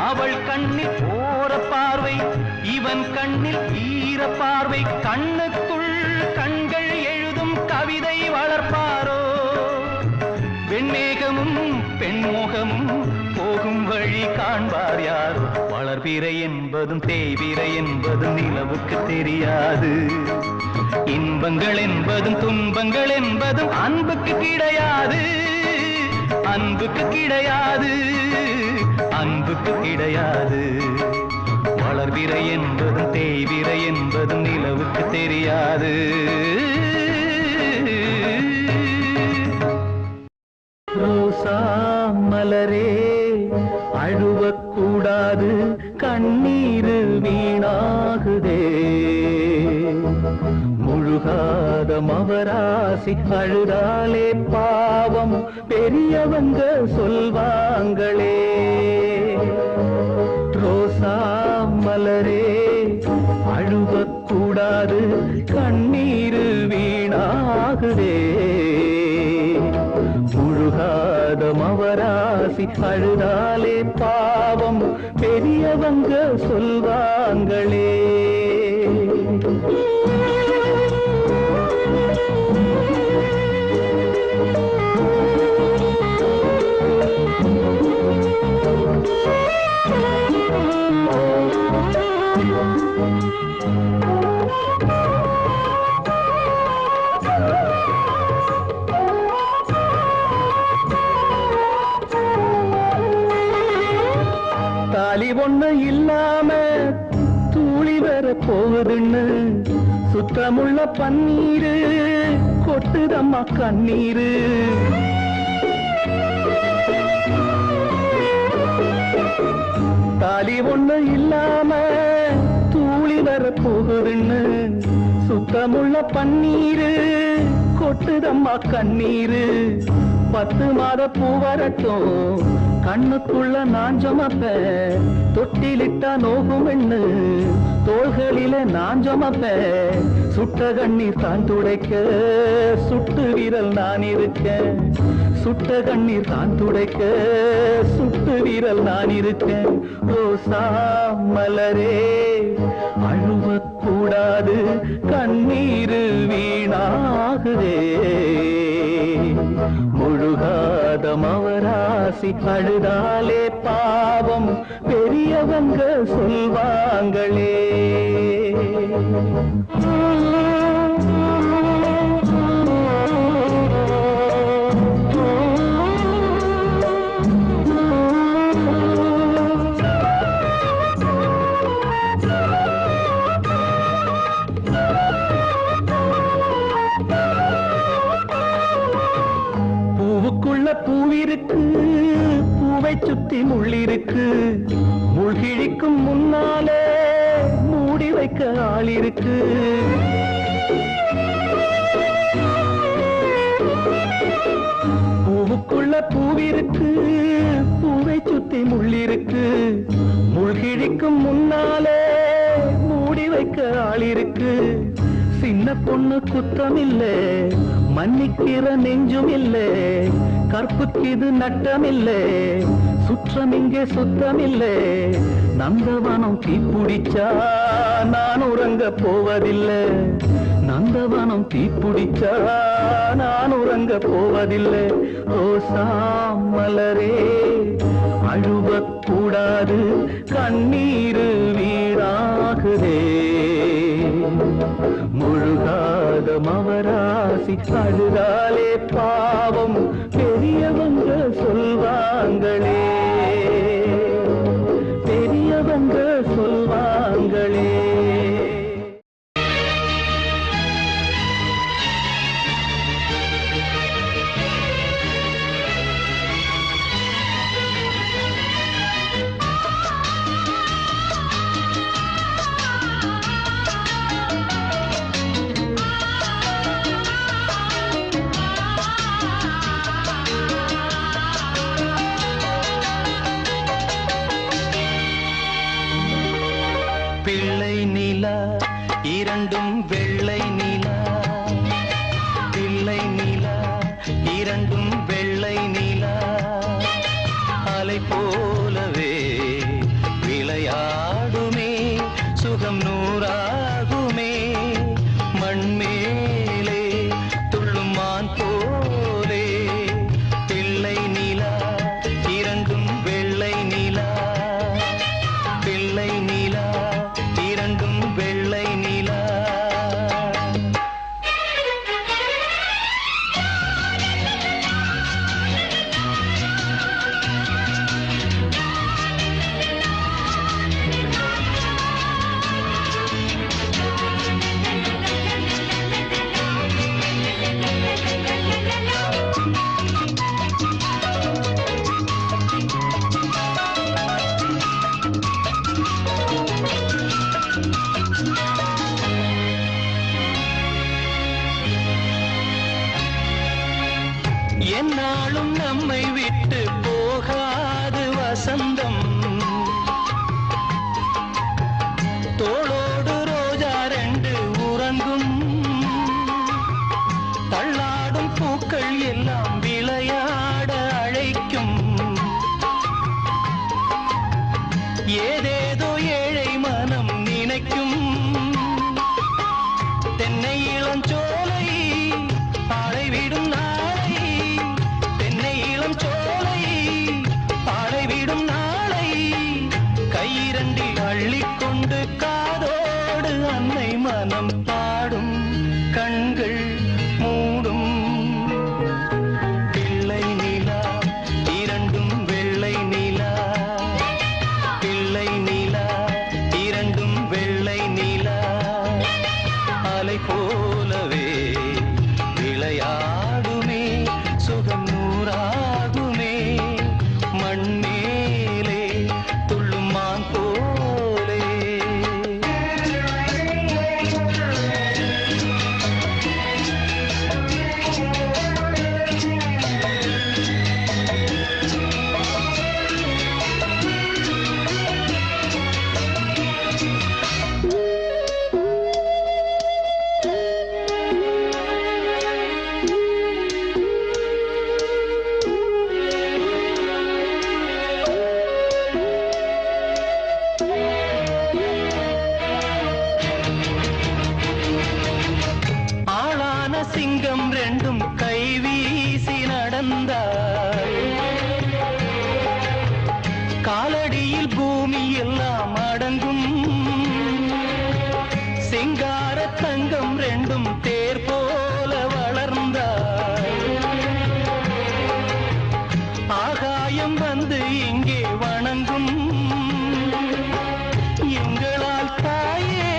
அவள் கண்ணில் ஓர பார்வை இவன் கண்ணில் ஈர பார்வை கண்ணுக்குள் கண்கள் எழுதும் கவிதை வளர்ப்பாரோ வெண்மேகமும் பெண்முகமும் போகும் வழி காண்பார் யாரோ வளர்பிறை என்பதும் தேய்விரை என்பதும் நிலவுக்கு தெரியாது இன்பங்கள் என்பதும் துன்பங்கள் என்பதும் அன்புக்கு கிடையாது அன்புக்கு கிடையாது அன்புக்கு கிடையாது வளர்பிறை என்பதும் தேய்விரை என்பதும் நிலவுக்கு தெரியாது ரோசா மலரே அழுவக்கூடாது கண்ணீர் வீணாகுதே முழுகாத மவராசி அழுதாலே பாவம் பெரியவங்க சொல்வாங்களே ரோசா மலரே அழுவக்கூடாது கண்ணீர் வீணாகுதே முழுகாத மவராசி அழுதாலே பாவம் பெரியவங்க சொல்வாங்களே தாலி ஒண்ணு இல்லாம தூளி வர போகுதுன்னு சுத்தமுள்ள பன்னீரு கொட்டுதம்மா கண்ணீரு தாலி ஒண்ணு இல்லாம தூளி வர போகுதுன்னு சுத்தமுள்ள பன்னீரு கொட்டுதம்மா கண்ணீரு 10 மாத பூ வரட்டும் கண்ணுக்குள்ள நான் ஜமப்பேன் தொட்டிலிட்டா நோகும் எண்ணு தோள்களில நான் ஜமப்பேன் சுட்ட கண்ணீர் தான் துடைக்க சுட்டு விரல் நான் இருக்கேன் சுட்ட கண்ணீர் தான் துடைக்க சுட்டு விரல் நான் இருக்கேன் ரோசா மலரே அழுவக்கூடாது கண்ணீர் வீணாகுதே முழுகாத மவராசி அழுதாலே பாவம் பெரியவங்க சொல்வாங்களே பூவிருக்கு பூவை சுத்தி முள்ளிருக்கு முள்கிழிக்கும் முன்னாலே மூடி வைக்க ஆள் இருக்கு பூவுக்குள்ள பூவிருக்கு பூவை சுத்தி முள்ளிருக்கு முள்கிழிக்கும் முன்னாலே மூடி வைக்க ஆள் இருக்கு சின்ன பொண்ணு குத்தமில்லை மன்னிக்கிற நெஞ்சும் இல்லை கற்புக்கு இது நட்டமில்லை சுற்றம் இங்கே சுத்தமில்லை நந்தவனம் தீப்பிடிச்சா நான் உறங்க போவதில்லை நந்தவனம் தீப்பிடிச்சா நான் உறங்க போவதில்லை. ரோசா மலரே அழுவக்கூடாது, கண்ணீரு வீணாகுதே. முழுகாத மவராசி அழுதாலே பாவம் பெரியவங்க சொல்வாங்களே, பெரியவங்க சொல்வாங்களே. பிள்ளை நிலா இரண்டும் வெள்ளை நிலா, பிள்ளை நிலா இரண்டும் வெள்ளை நிலா, அலை போலவே விளையாடுமே, சுகம் நூறாகுமே, மண்மேலே துள்ளும் மான் போலே. பிள்ளை நிலா இரண்டும் வெள்ளை நிலா, பிள்ளை நிலா இரண்டும் வெள்ளை நிலா. என்னாலும் நம்மை விட்டு போகாது வசந்தம், தோளோடு ரோஜா ரெண்டு உறங்கும், தள்ளாடும் பூக்கள் எல்லாம் விளையாட அழைக்கும், ஏதேதோ ஏழை மனம் நினைக்கும். தென்னை இளஞ்சோலை பாழைவிடும் நாளை, தென்னை இளஞ்சோலை பாழைவிடும் நாளை, கையிரண்டில் அள்ளிக்கொண்டு காதோடு அன்னை மனம் பாடும், கண்கள் மூடும். பிள்ளை நிலா இரண்டும் வெள்ளை நிலா, பிள்ளை நிலா இரண்டும் வெள்ளை நிலா, அலை போலவே விளையாடுமே, சுகம் நூறாகுமே, மண்மேலே துள்ளும் மான் போலே. ஆளான சிங்கம் ரெண்டும் கைவீசி நடந்தாய், காலடியில் பூமி எல்லாம் அடங்கும், சிங்கார தங்கம் ரெண்டும் தேர் போல வளர்ந்தாய், ஆகாயம் வந்து இங்கே வணங்கும், எங்களால் தாயே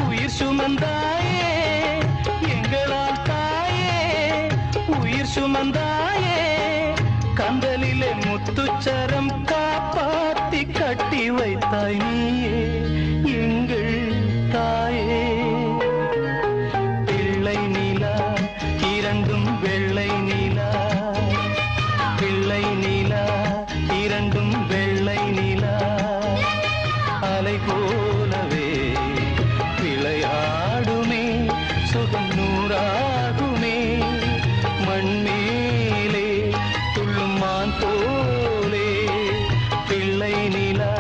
உயிர் சுமந்தாயே, எங்களால் தாயே உயிர் சுமந்தாயே, கந்தலிலே முத்துச்சரம் காப்பாத்தி கட்டி வைத்தாய் நீயே எங்கள் தாயே. பிள்ளை நிலா இரண்டும் வெள்ளை நிலா, பிள்ளை நிலா இரண்டும் வெள்ளை நிலா, அலை போலவே விளையாடுமே, சுகம் நூறாகுமே, மண்மேலே துள்ளும் மான் போலே. பிள்ளை நிலா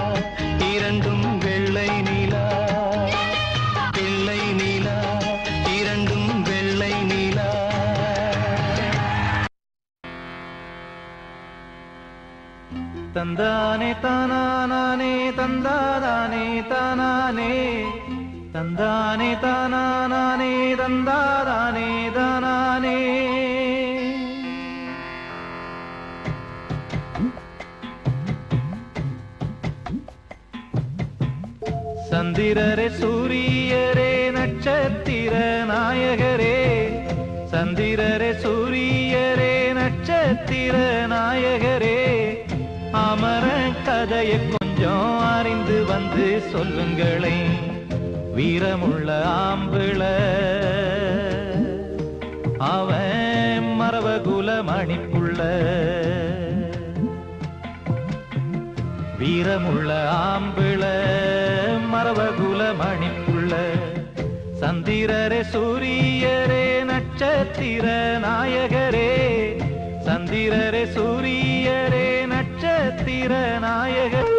இரண்டும் வெள்ளை நிலா, பிள்ளை நிலா தந்தானே தானானே தந்தாதானே தானானே தந்தானே தானானே தந்தாதானே தானானே. சந்திரரே சூரியரே நட்சத்திர நாயகரே, சந்திரரே சூரியரே நட்சத்திர நாயகரே, அமர கதையை கொஞ்சம் அறிந்து வந்து சொல்லுங்களே. வீரமுள்ள ஆம்பிள அவன் மரபகுல மணிப்புள்ள, வீரமுள்ள ஆம்பிள மரபகுல மணிப்புள்ள. சந்திரரே சூரியரே நட்சத்திர நாயகரே, சந்திரரே சூரியரே நட்சத்திர நாயகரே.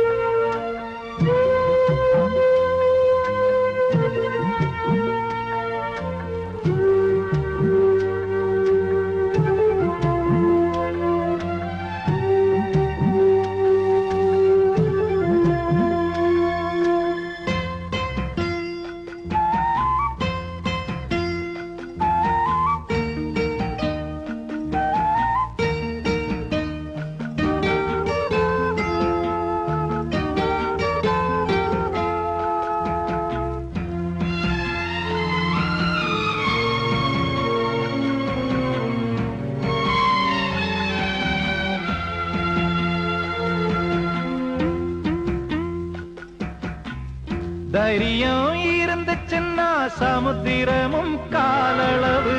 தைரியம் இருந்துச்சுன்னா சமுத்திரமும் காலளவு,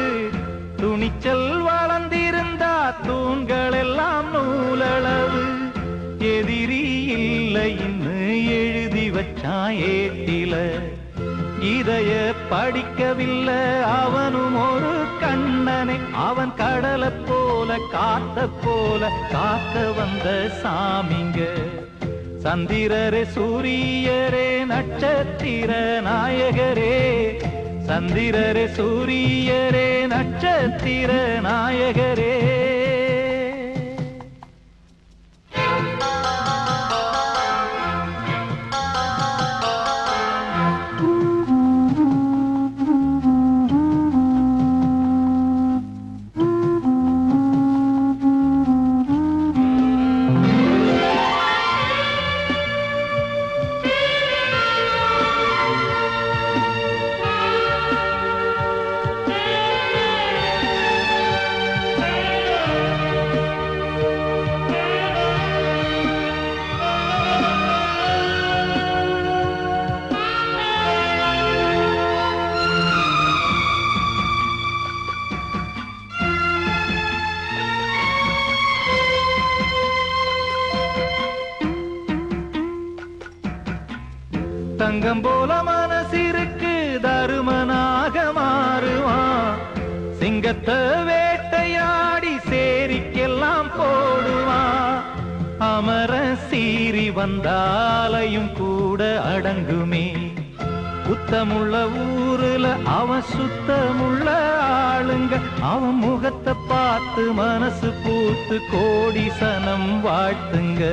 துணிச்சல் வளர்ந்திருந்தா தூண்கள் எல்லாம் நூலளவு. எதிரி இல்லை இன்னு எழுதி வச்சான் ஏட்டில, இதைய படிக்கவில்லை அவனும் ஒரு கண்ணனை. அவன் கடலை போல காத்த போல காக்க வந்த சாமிங்க. சந்திரரே சூரியரே நட்சத்திர நாயகரே, சந்திரரே சூரியரே நட்சத்திர நாயகரே. தங்கம் போல மனசிற்கு தருமனாக மாறுவான், சிங்கத்தை வேட்டையாடி சேரிக்கெல்லாம் போடுவான். அமர சீறி வந்தாலையும் கூட அடங்குமே, குத்தமுள்ள ஊருல அவன் சுத்தமுள்ள ஆளுங்க. அவன் முகத்தை பார்த்து மனசு பூத்து கோடி சனம் வாழ்த்துங்க.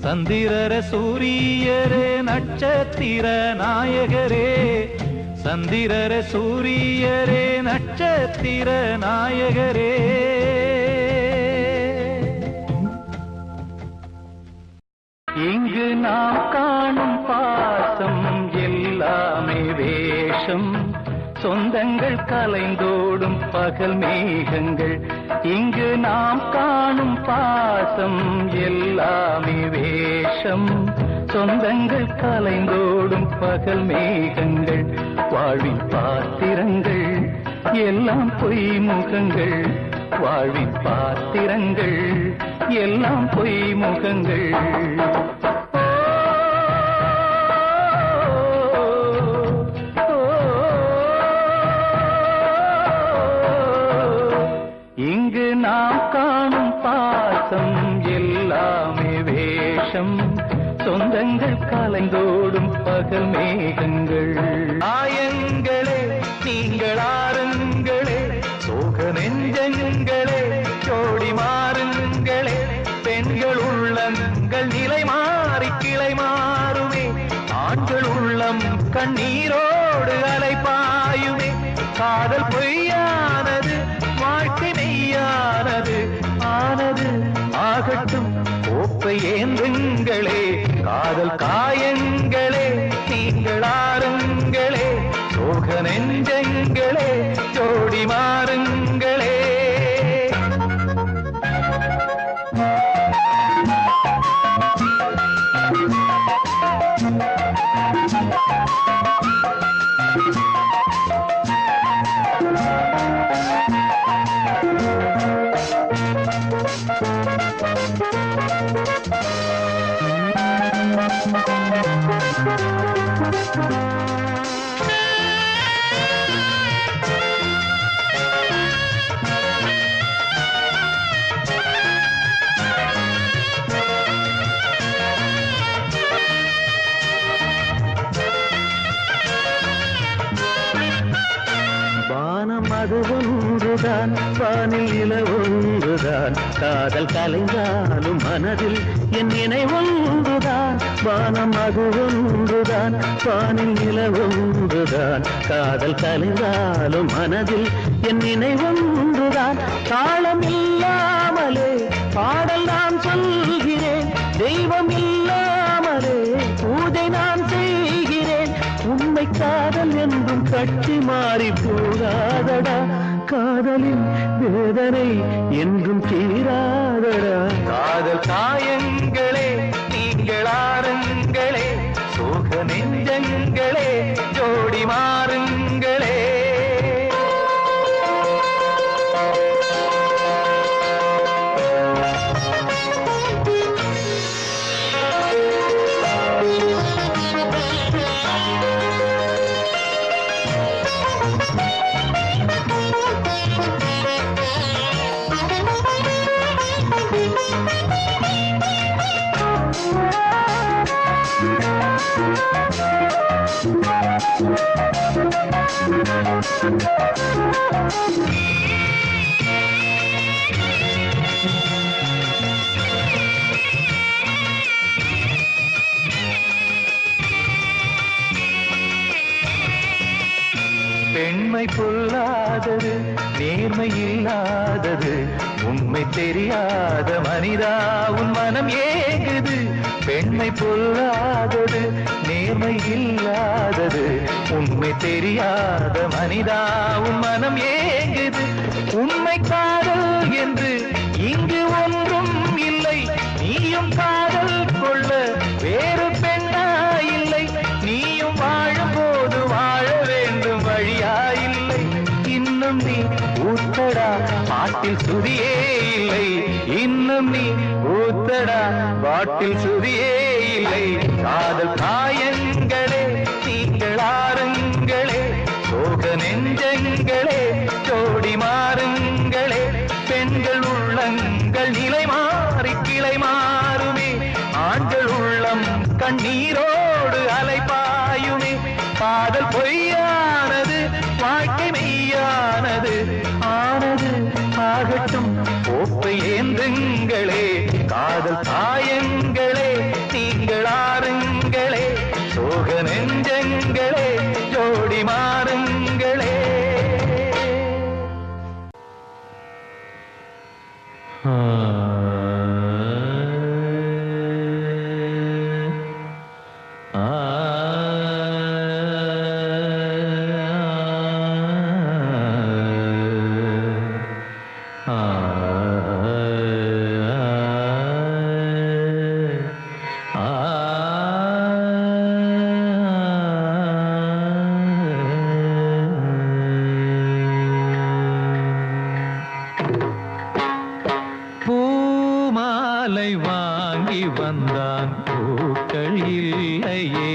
சந்திரரே சூரியரே நட்சத்திர நாயகரே, சந்திரரே சூரியரே நட்சத்திர நாயகரே. இங்கு நாம் காணும் பாசம் எல்லாமே வேஷம், சொந்தங்கள் கலைந்தோடும் பகல் மேகங்கள். இங்கு நாம் காணும் பாசம் எல்லாமே வேஷம், சொந்தங்கள் கலைந்தோடும் பகல் மேகங்கள். வாழ்வின் பாத்திரங்கள் எல்லாம் பொய் முகங்கள், வாழ்வின் பாத்திரங்கள் எல்லாம் பொய் முகங்கள். இங்கு நாம் காணும் பாசம் எல்லாமே வேஷம், சொந்தங்கள் கலைந்தோடும் பகல் மேகங்கள். ஆயங்களே நீங்கள் ஆறுங்களே, சோக நெஞ்சங்களே ஜோடி மாறுங்களே, பெண்கள் உள்ளங்கள் கண்ணீரோடு அலைப்பாயுமே காதல் பொய்யானது வாழ்க்கை மெய்யானது ஆனது ஆகட்டும் கோப்பை ஏந்துங்களே காதல் காயங்களே நீங்கள் ஆறுங்களே சோக நெஞ்சங்களே ஜோடி மாறுங்களே அது ஒன்றுதான் வானில் நில ஒன்றுதான் காதல் கலைந்தாலும் மனதில் என் நினைவொன்றுதான் வானம் அது ஒன்றுதான் வானில் நில ஒன்றுதான் காதல் கலைந்தாலும் மனதில் என் நினைவொன்றுதான் தாளம் இல்லாமலே பாடல் நான் சொல்கிறேன் தெய்வம் இல்லாமலே பூஜை நான் செய்கிறேன் உண்மை காதல் என்றும் கட்டி மாறி போகாதடா காதலின் வேதனை என்றும் தீராதடா காதல் காயங்களே நீங்கள் ஆறுங்களே சோக நெஞ்சங்களே ஜோடி மாறுங்களே பெண்மை பொல்லாதது நேர்மை இல்லாதது உண்மை தெரியாத மனிதா உன் மனம் ஏங்குது பெண்மை பொல்லாதது நேர்மை இல்லாதது உண்மை தெரியாத மனிதா உன் மனம் ஏங்குது உண்மை காதல் என்று இங்கு ஒன்றும் இல்லை நீயும் காதல் கொள்ள வேறு பெண்ணா இல்லை நீயும் வாழும் போது வாழ வேண்டும் வழியா இல்லை இன்னும் நீ ஊத்தடா பாட்டில் சுதியே இல்லை இன்னும் நீ ஊத்தடா பாட்டில் சுதியே இல்லை காதல் காயங்களே நீங்கள் ஆறுங்களே சோக நெஞ்சங்களே ஜோடி மாறுங்களே பெண்கள் உள்ளங்கள் நிலை மாறி கிளை மாறுமே ஆண்கள் உள்ளம் கண்ணீரோடு அலைப்பாயுமே காதல் பொய்யானது வாழ்க்கை மெய்யானது ஆனது ஆகட்டும் கோப்பை ஏந்துங்களே காதல் காயங்களே நீங்கள் ஆறுங்களே சோக நெஞ்சங்களே ஜோடி மாறுங்களே பூமாலை வாங்கி வந்தான் பூக்கள் இல்லையே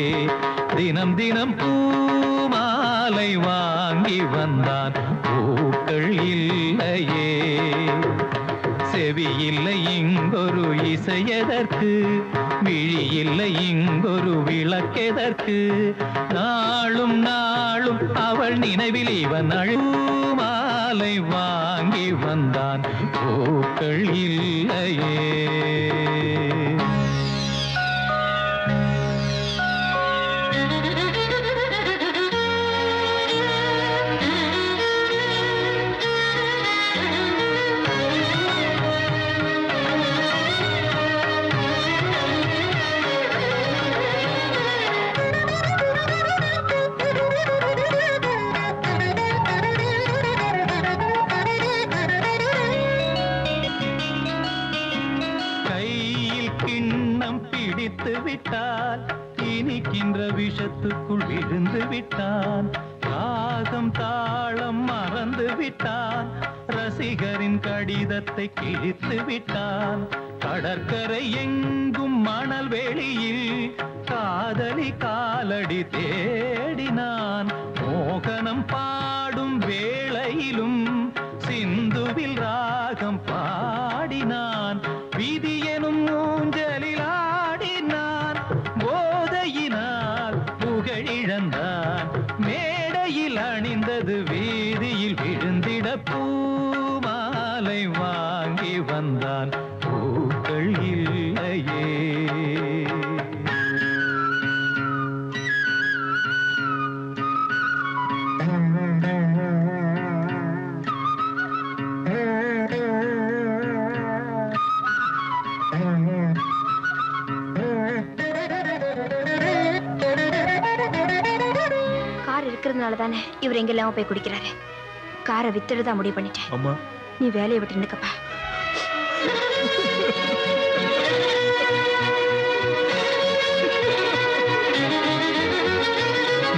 தினம் தினம் பூமாலை வாங்கி வந்தான் பூக்கள் இல்லையே செவி இல்லை இங்கொரு இசையதற்கு விழி இல்லை இங்கொரு விளக்கெதற்கு நாளும் நாளும் அவள் நினைவில் இவன் அழுமாலை வாங்கி வந்தான் பூக்கள் இல்லையே கண்ணுக்குள் விழுந்து விட்டான். ராகம் தாளம் மறந்து விட்டான். ரசிகரின் கடிதத்தை கிழித்து விட்டான். கடற்கரை எங்கும் மணல் வெளியில் காதலி காலடி தேடினான். மோகனம் பாடும் வேளையிலும் சிந்துவில் ராகம் பாடினான். விதி எனும் ஊஞ்சலில் ஆடினான். போதையினால் புகழிழந்தான். மேடையில் அணிந்தது வீதியில் விழுந்திட பூமாலை வாங்கி வந்தான். பூக்கள் இல்லையே. தானே இவர் எங்கெல்லாம் போய் குடிக்கிறாரு. காரை வித்துடுதான் முடிவு பண்ணிட்டேன். அம்மா நீ வேலையை விட்டு நிற்கப்பா.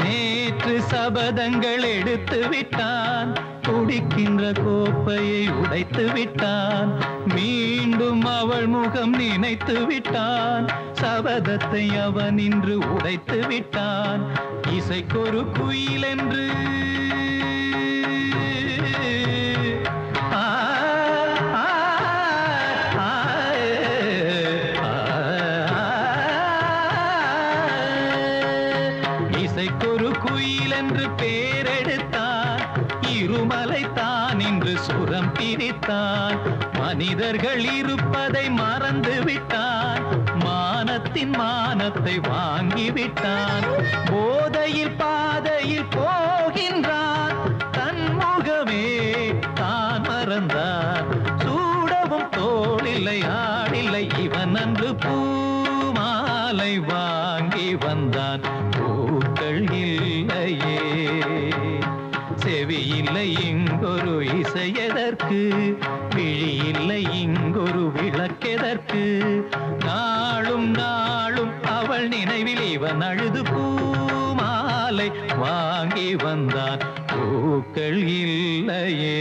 நேற்று சபதங்கள் எடுத்து விட்டான். குடிக்கின்ற கோப்பையை உடைத்து விட்டான். மீண்டும் அவள் முகம் நினைத்து விட்டான். சபதத்தை அவன் இன்று உடைத்து விட்டான். இசைக்கொரு குயில் என்று இசைக்கொரு குயில் என்று பேரெடுத்தான். இருமலை தான் இன்று சுரம் பிரித்தான். மனிதர்கள் இருப்பதை மறந்து விட்டான். மானத்தின் மானத்தை வாங்கிவிட்டான். போதையில் பாதையில் போகின்றான். தன் முகமே தான் மறந்தான். சூடவும் தோளில்லை ஆடில்லை. இவன் அன்று பூமாலை வாங்கி வந்தான். பூக்கள் இல்லையே. செவி இல்லை இங்கொரு இசையதற்கு. விழி இல்லை இங்கொரு விளக்கெதற்கு. நாளும் நாளும் அவள் நினைவில் இவன் அழுது பூமாலை வாங்கி வந்தான். பூக்கள் இல்லையே.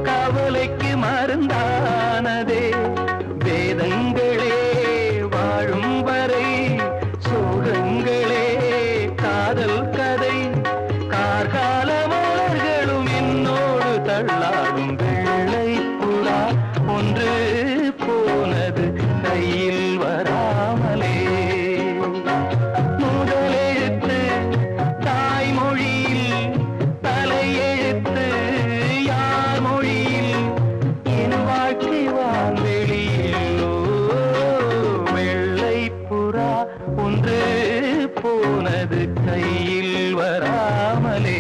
கவலைக்கு மருந்தானதே. வேதங்களே வாழும் வரை சோகங்களே காதல் கதை. கார்கால மலர்களும் என்னோடு தள்ளாடும். வெள்ளை புறா ஒன்று போனது கையில் வராமலே. வராமலே.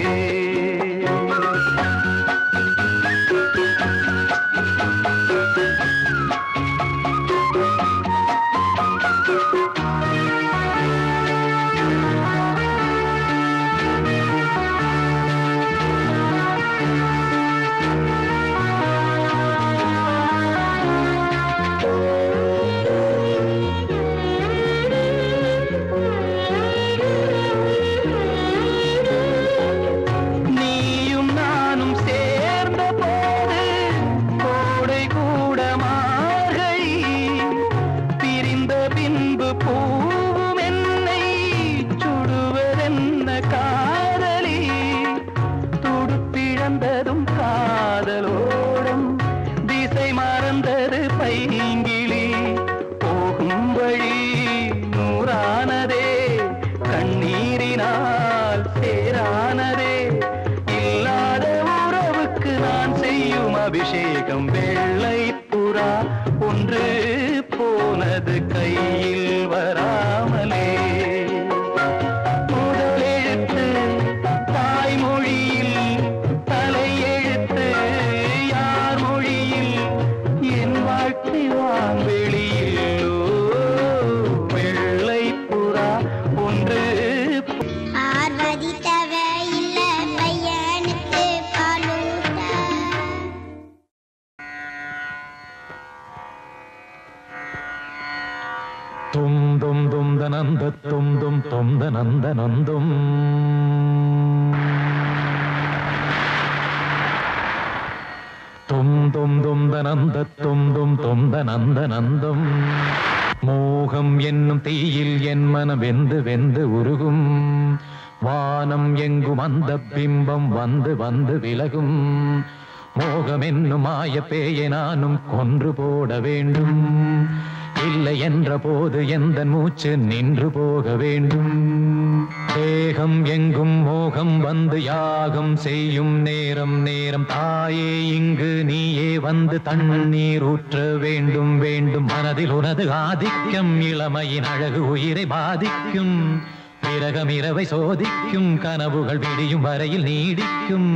அபிஷேகம் வெள்ளை புறா ஒன்று போனது கையில் வராமலே. முதலெழுத்து தாய்மொழியில், தலையெழுத்து யார் மொழியில், என் வாழ்க்கை வான்வெளியில் வெள்ளை புறா ஒன்று. தும் தும் தும் தனந்த தும் தும் தும் தனந்த நந்தும் தும் தும் தும் தனந்த தும் தும் தும் தனந்த நந்தும். மோகம் என்னும் தீயில் என் மனம் வெந்து வெந்து உருகும். வானம் எங்கும் அந்த பிம்பம் வந்து வந்து விலகும். மோகம் என்னும் மாய பேயை நானும் கொன்று போட வேண்டும். இல்லை என்ற போது எந்த மூச்சு நின்று போக வேண்டும். தேகம் எங்கும் மோகம் வந்து யாகம் செய்யும் நேரம் நேரம். தாயே இங்கு நீயே வந்து தண்ணீர் ஊற்ற வேண்டும் வேண்டும். மனதில் உனது ஆதிக்கம் இளமையின் அழகு உயிரை பாதிக்கும். பிறகம் இரவை சோதிக்கும். கனவுகள் விடியும் வரையில் நீடிக்கும்.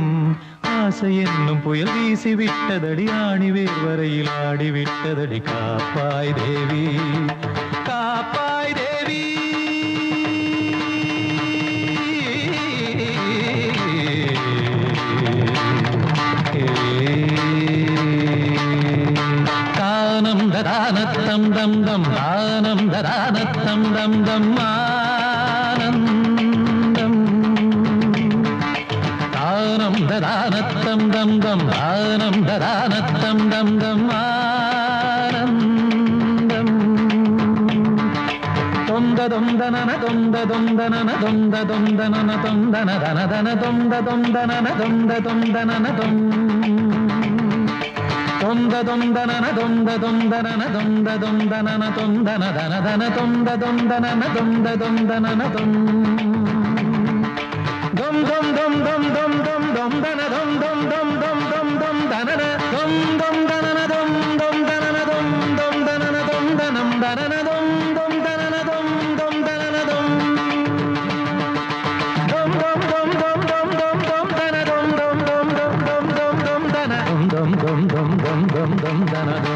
ஆசை என்னும் புயல் வீசி விட்டதடி. ஆணிவேர் வரையில் ஆடிவிட்டதடி. காப்பாய் தேவி, காப்பாய் தேவி. தானம் ததானத்தம் தம் தம் தானம் ததானத்தம் தம் தம் ஆனந்தம். தானம் ததானத்தம் தம் தம் தானம் ததானத்தம் தம் தம் ஆனந்தம். தொந்த தொந்தனன தொந்த தொந்தனன தொந்த தொந்தனன தொந்தன தன தன தொந்த தொந்தனன தொந்த தொந்தனன தொம். தொந்த தொந்தனன தொந்த தொந்தனன தொந்த தொந்தனன தொந்தன தன தன தொந்த தொந்தனன தொந்த தொந்தனன தொம். dum dum dum dum dum dum dum dana dum dum dum dum dum dum dana dum dum dana dum dum dana dum dum dana dum danam dana dum dum dana dum dum dana dum dum dum dum dum dum dum dum dana dum dum dum dum dum dum dum dana dum dum dum dum dum dum dum dana dum.